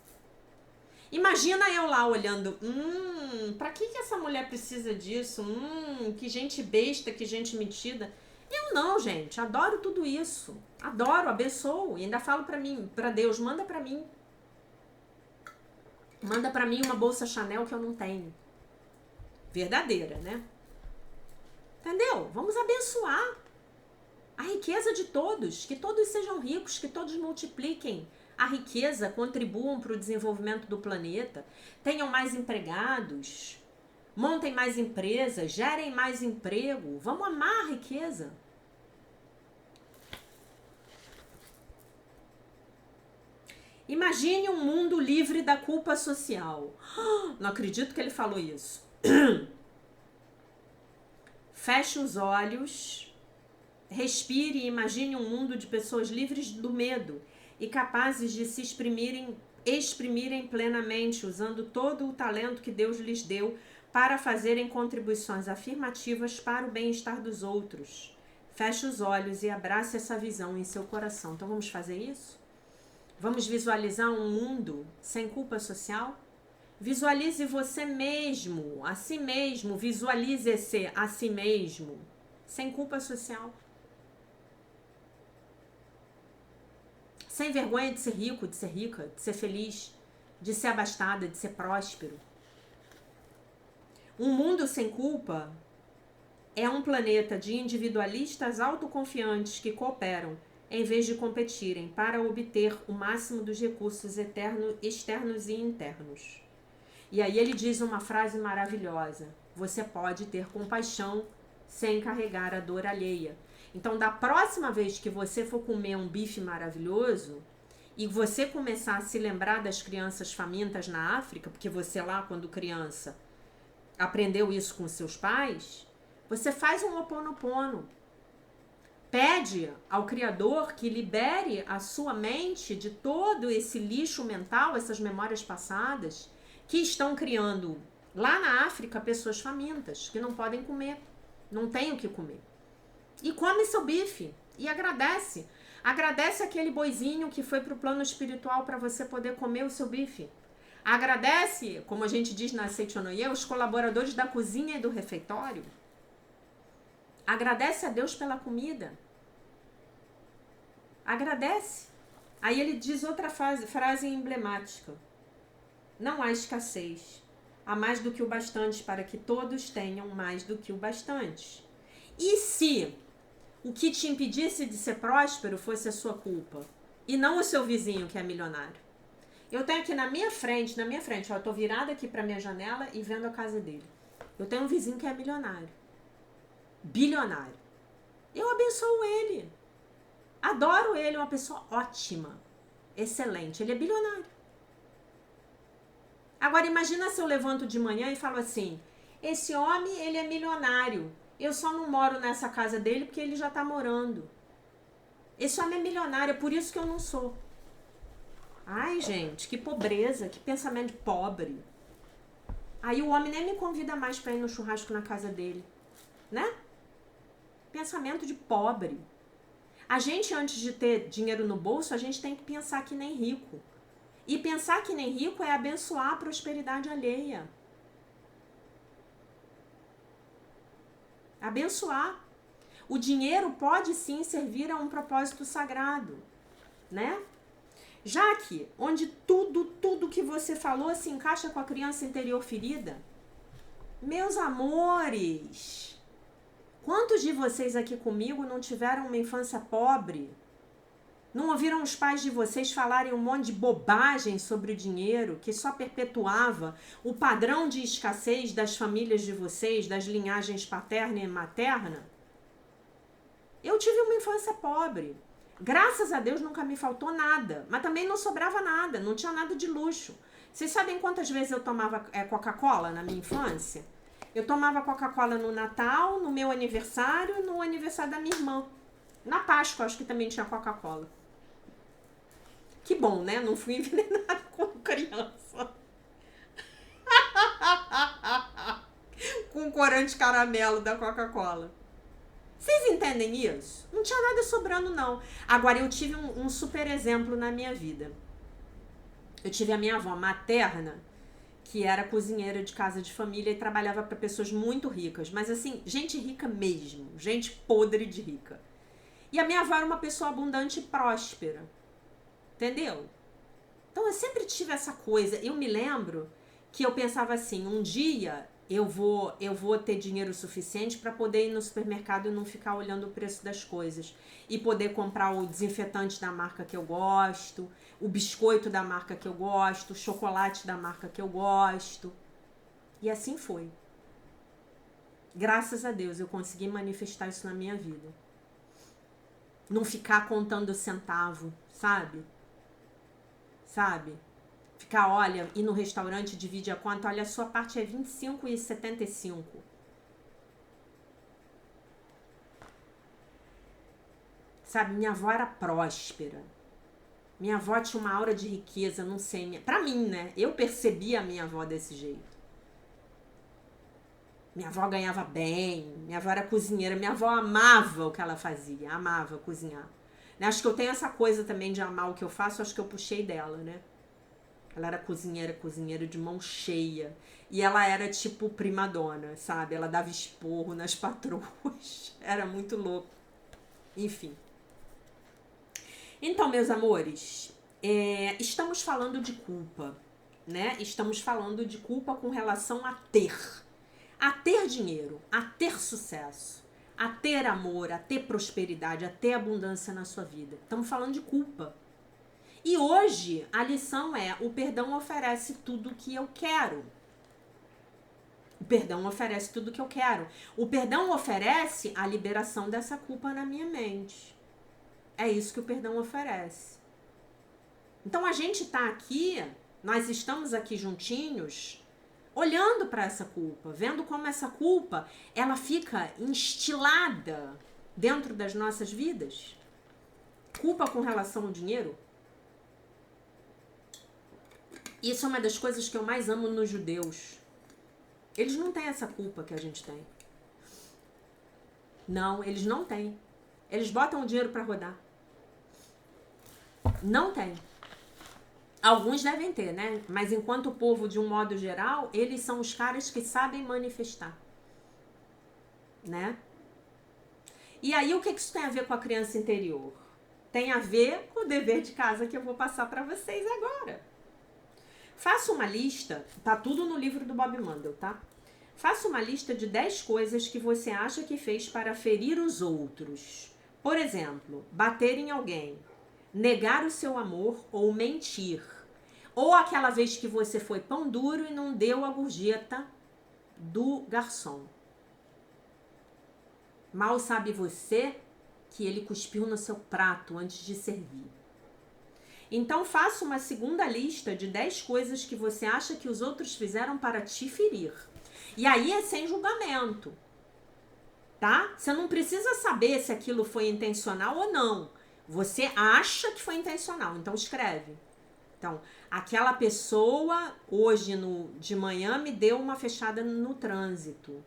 Imagina eu lá olhando, pra que essa mulher precisa disso? Que gente besta, que gente metida. Eu não, gente, adoro tudo isso. Adoro, abençoo. E ainda falo pra mim, pra Deus, manda pra mim. Manda pra mim uma bolsa Chanel que eu não tenho. Verdadeira, né? Entendeu? Vamos abençoar a riqueza de todos, que todos sejam ricos, que todos multipliquem a riqueza, contribuam para o desenvolvimento do planeta, tenham mais empregados, montem mais empresas, gerem mais emprego. Vamos amar a riqueza. Imagine um mundo livre da culpa social. Não acredito que ele falou isso. Feche os olhos, respire e imagine um mundo de pessoas livres do medo e capazes de se exprimirem plenamente, usando todo o talento que Deus lhes deu para fazerem contribuições afirmativas para o bem-estar dos outros. Feche os olhos e abrace essa visão em seu coração. Então vamos fazer isso? Vamos visualizar um mundo sem culpa social? Visualize você mesmo, a si mesmo, visualize-se a si mesmo, sem culpa social. Sem vergonha de ser rico, de ser rica, de ser feliz, de ser abastada, de ser próspero. Um mundo sem culpa é um planeta de individualistas autoconfiantes que cooperam em vez de competirem para obter o máximo dos recursos externos e internos. E aí ele diz uma frase maravilhosa: você pode ter compaixão sem carregar a dor alheia. Então, da próxima vez que você for comer um bife maravilhoso e você começar a se lembrar das crianças famintas na África, porque você lá, quando criança, aprendeu isso com seus pais, você faz um Ho'oponopono. Pede ao Criador que libere a sua mente de todo esse lixo mental, essas memórias passadas, que estão criando lá na África pessoas famintas, que não podem comer, não têm o que comer. E come seu bife e agradece. Agradece aquele boizinho que foi para o plano espiritual para você poder comer o seu bife. Agradece, como a gente diz na Seichonoye, os colaboradores da cozinha e do refeitório. Agradece a Deus pela comida. Agradece. Aí ele diz outra frase emblemática. Não há escassez. Há mais do que o bastante para que todos tenham mais do que o bastante. E se o que te impedisse de ser próspero fosse a sua culpa e não o seu vizinho que é milionário? Eu tenho aqui na minha frente, ó, eu tô virada aqui pra minha janela e vendo a casa dele. Eu tenho um vizinho que é milionário. Bilionário. Eu abençoo ele. Adoro ele, uma pessoa ótima. Excelente. Ele é bilionário. Agora imagina se eu levanto de manhã e falo assim: esse homem, ele é milionário. Eu só não moro nessa casa dele porque ele já tá morando. Esse homem é milionário, é por isso que eu não sou. Ai, gente, que pobreza, que pensamento de pobre. Aí o homem nem me convida mais pra ir no churrasco na casa dele, né? Pensamento de pobre. A gente, antes de ter dinheiro no bolso, a gente tem que pensar que nem rico. E pensar que nem rico é abençoar a prosperidade alheia. Abençoar. O dinheiro pode sim servir a um propósito sagrado, né? Já que onde tudo que você falou se encaixa com a criança interior ferida, meus amores, quantos de vocês aqui comigo não tiveram uma infância pobre? Não ouviram os pais de vocês falarem um monte de bobagem sobre o dinheiro que só perpetuava o padrão de escassez das famílias de vocês, das linhagens paterna e materna? Eu tive uma infância pobre. Graças a Deus nunca me faltou nada, mas também não sobrava nada, não tinha nada de luxo. Vocês sabem quantas vezes eu tomava Coca-Cola na minha infância? Eu tomava Coca-Cola no Natal, no meu aniversário e no aniversário da minha irmã. Na Páscoa, acho que também tinha Coca-Cola. Que bom, né? Não fui envenenada como criança. Com corante caramelo da Coca-Cola. Vocês entendem isso? Não tinha nada sobrando, não. Agora, eu tive um super exemplo na minha vida. Eu tive a minha avó materna, que era cozinheira de casa de família e trabalhava para pessoas muito ricas. Mas assim, gente rica mesmo. Gente podre de rica. E a minha avó era uma pessoa abundante e próspera. Entendeu? Então eu sempre tive essa coisa. Eu me lembro que eu pensava assim, um dia eu vou ter dinheiro suficiente para poder ir no supermercado e não ficar olhando o preço das coisas. E poder comprar o desinfetante da marca que eu gosto, o biscoito da marca que eu gosto, o chocolate da marca que eu gosto. E assim foi. Graças a Deus eu consegui manifestar isso na minha vida. Não ficar contando centavo, sabe? Sabe? Ficar, olha, ir no restaurante, divide a conta, olha, a sua parte é 25,75. Sabe, minha avó era próspera. Minha avó tinha uma aura de riqueza, não sei. Pra mim, né? Eu percebia a minha avó desse jeito. Minha avó ganhava bem, minha avó era cozinheira, minha avó amava o que ela fazia, amava cozinhar. Acho que eu tenho essa coisa também de amar o que eu faço, acho que eu puxei dela, né? Ela era cozinheira de mão cheia. E ela era tipo primadona, sabe? Ela dava esporro nas patroas. Era muito louco. Enfim. Então, meus amores, estamos falando de culpa, né? Estamos falando de culpa com relação a ter dinheiro, a ter sucesso, a ter amor, a ter prosperidade, a ter abundância na sua vida. Estamos falando de culpa. E hoje a lição é: o perdão oferece tudo o que eu quero. O perdão oferece tudo o que eu quero. O perdão oferece a liberação dessa culpa na minha mente. É isso que o perdão oferece. Então a gente tá aqui, nós estamos aqui juntinhos, olhando para essa culpa, vendo como essa culpa, ela fica instilada dentro das nossas vidas. Culpa com relação ao dinheiro. Isso é uma das coisas que eu mais amo nos judeus. Eles não têm essa culpa que a gente tem. Não, eles não têm. Eles botam o dinheiro para rodar. Não tem. Alguns devem ter, né? Mas enquanto o povo, de um modo geral, eles são os caras que sabem manifestar. Né? E aí, o que isso tem a ver com a criança interior? Tem a ver com o dever de casa que eu vou passar para vocês agora. Faça uma lista, tá tudo no livro do Bob Mandel, tá? Faça uma lista de 10 coisas que você acha que fez para ferir os outros. Por exemplo, bater em alguém, negar o seu amor ou mentir. Ou aquela vez que você foi pão duro e não deu a gorjeta do garçom. Mal sabe você que ele cuspiu no seu prato antes de servir. Então faça uma segunda lista de 10 coisas que você acha que os outros fizeram para te ferir. E aí é sem julgamento, tá? Você não precisa saber se aquilo foi intencional ou não. Você acha que foi intencional, então escreve. Então, aquela pessoa hoje de manhã me deu uma fechada no trânsito.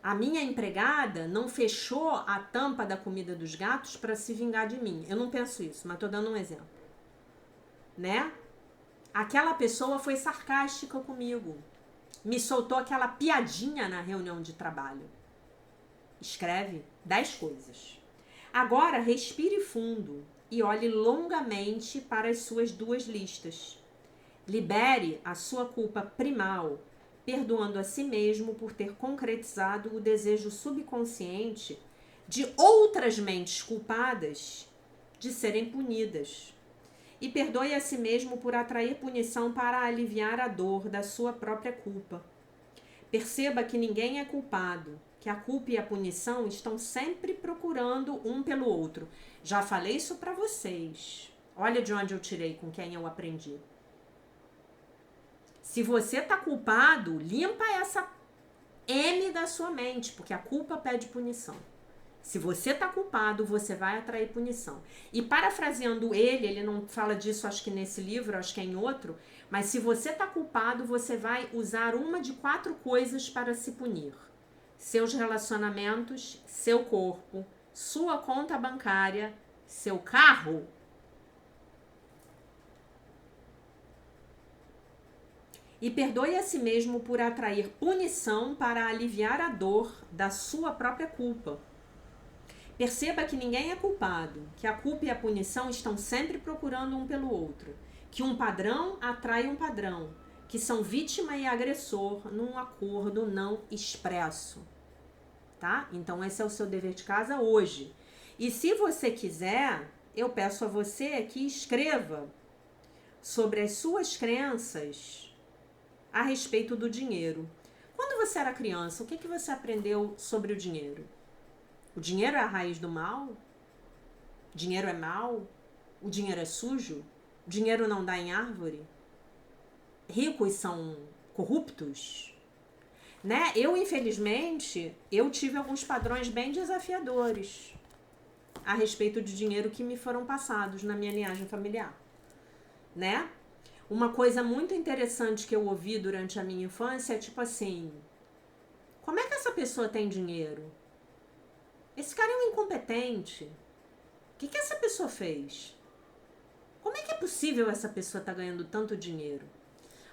A minha empregada não fechou a tampa da comida dos gatos para se vingar de mim. Eu não penso isso, mas tô dando um exemplo. Né? Aquela pessoa foi sarcástica comigo. Me soltou aquela piadinha na reunião de trabalho. Escreve 10 coisas. Agora, respire fundo e olhe longamente para as suas 2 listas. Libere a sua culpa primal, perdoando a si mesmo por ter concretizado o desejo subconsciente de outras mentes culpadas de serem punidas. E perdoe a si mesmo por atrair punição para aliviar a dor da sua própria culpa. Perceba que ninguém é culpado, que a culpa e a punição estão sempre procurando um pelo outro. Já falei isso para vocês. Olha de onde eu tirei, com quem eu aprendi. Se você tá culpado, limpa essa M da sua mente, porque a culpa pede punição. Se você tá culpado, você vai atrair punição. E parafraseando ele não fala disso, acho que nesse livro, acho que é em outro, mas se você tá culpado, você vai usar uma de 4 coisas para se punir. seus relacionamentos, seu corpo, sua conta bancária, seu carro. E perdoe a si mesmo por atrair punição para aliviar a dor da sua própria culpa. Perceba que ninguém é culpado, que a culpa e a punição estão sempre procurando um pelo outro, que um padrão atrai um padrão, que são vítima e agressor num acordo não expresso. Tá? Então esse é o seu dever de casa hoje. E se você quiser, eu peço a você que escreva sobre as suas crenças a respeito do dinheiro. Quando você era criança, o que você aprendeu sobre o dinheiro? O dinheiro é a raiz do mal? O dinheiro é mal? O dinheiro é sujo? O dinheiro não dá em árvore? Ricos são corruptos? Né? Eu, infelizmente, eu tive alguns padrões bem desafiadores a respeito de dinheiro que me foram passados na minha linhagem familiar, né? Uma coisa muito interessante que eu ouvi durante a minha infância é tipo assim: como é que essa pessoa tem dinheiro? Esse cara é um incompetente. O que essa pessoa fez? Como é que é possível essa pessoa estar ganhando tanto dinheiro?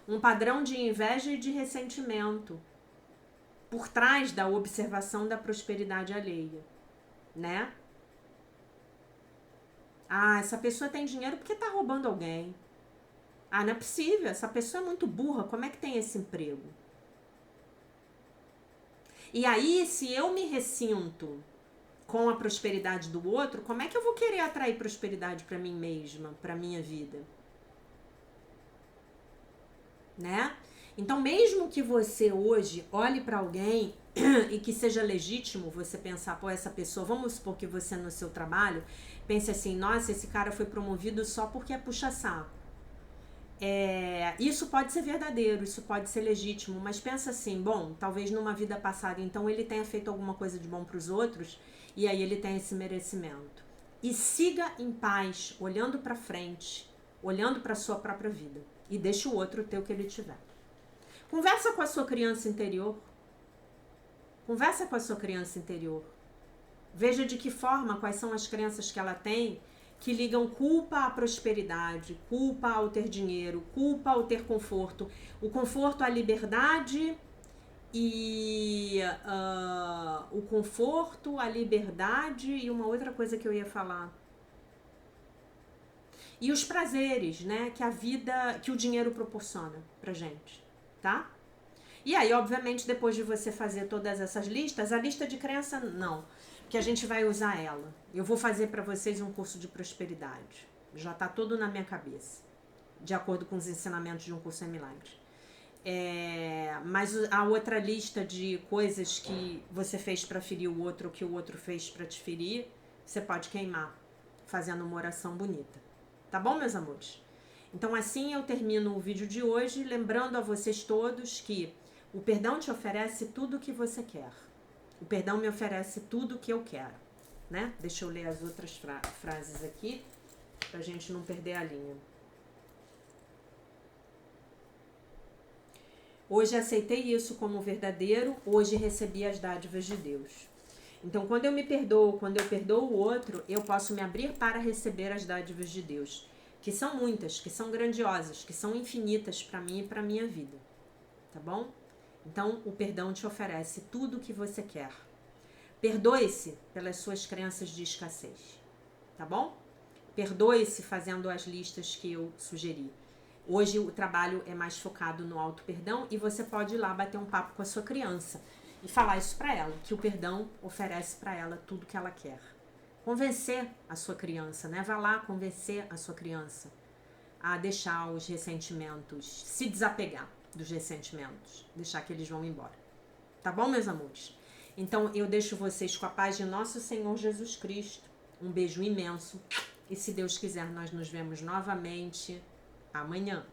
Um padrão de inveja e de ressentimento por trás da observação da prosperidade alheia, né? Ah, essa pessoa tem dinheiro porque tá roubando alguém. Ah, não é possível, essa pessoa é muito burra, como é que tem esse emprego? E aí, se eu me ressinto com a prosperidade do outro, como é que eu vou querer atrair prosperidade para mim mesma, para minha vida? Né? Então, mesmo que você hoje olhe para alguém e que seja legítimo você pensar, pô, essa pessoa, vamos supor que você no seu trabalho pense assim, nossa, esse cara foi promovido só porque é puxa-saco. Isso pode ser verdadeiro, isso pode ser legítimo, mas pensa assim, bom, talvez numa vida passada, então ele tenha feito alguma coisa de bom para os outros e aí ele tem esse merecimento. E siga em paz, olhando para frente, olhando para sua própria vida e deixe o outro ter o que ele tiver. Conversa com a sua criança interior. Conversa com a sua criança interior. Veja de que forma, quais são as crenças que ela tem que ligam culpa à prosperidade, culpa ao ter dinheiro, culpa ao ter conforto. O conforto à liberdade e o conforto, a liberdade e uma outra coisa que eu ia falar. E os prazeres, né, que a vida, que o dinheiro proporciona pra gente, tá? E aí, obviamente, depois de você fazer todas essas listas, a lista de crença não, que a gente vai usar ela. Eu vou fazer para vocês um curso de prosperidade. Já tá tudo na minha cabeça, de acordo com os ensinamentos de um curso em milagres. Mas a outra lista de coisas que você fez para ferir o outro, ou que o outro fez para te ferir, você pode queimar, fazendo uma oração bonita. Tá bom, meus amores? Então, assim eu termino o vídeo de hoje, lembrando a vocês todos que o perdão te oferece tudo o que você quer. O perdão me oferece tudo o que eu quero, né? Deixa eu ler as outras frases aqui, pra gente não perder a linha. Hoje aceitei isso como verdadeiro, hoje recebi as dádivas de Deus. Então, quando eu me perdoo, quando eu perdoo o outro, eu posso me abrir para receber as dádivas de Deus, que são muitas, que são grandiosas, que são infinitas para mim e para minha vida. Tá bom? Então, o perdão te oferece tudo o que você quer. Perdoe-se pelas suas crenças de escassez. Tá bom? Perdoe-se fazendo as listas que eu sugeri. Hoje o trabalho é mais focado no auto-perdão e você pode ir lá bater um papo com a sua criança e falar isso para ela, que o perdão oferece para ela tudo que ela quer. Convencer a sua criança, né? Vá lá convencer a sua criança a deixar os ressentimentos, se desapegar dos ressentimentos, deixar que eles vão embora. Tá bom, meus amores? Então eu deixo vocês com a paz de nosso Senhor Jesus Cristo. Um beijo imenso e se Deus quiser nós nos vemos novamente amanhã.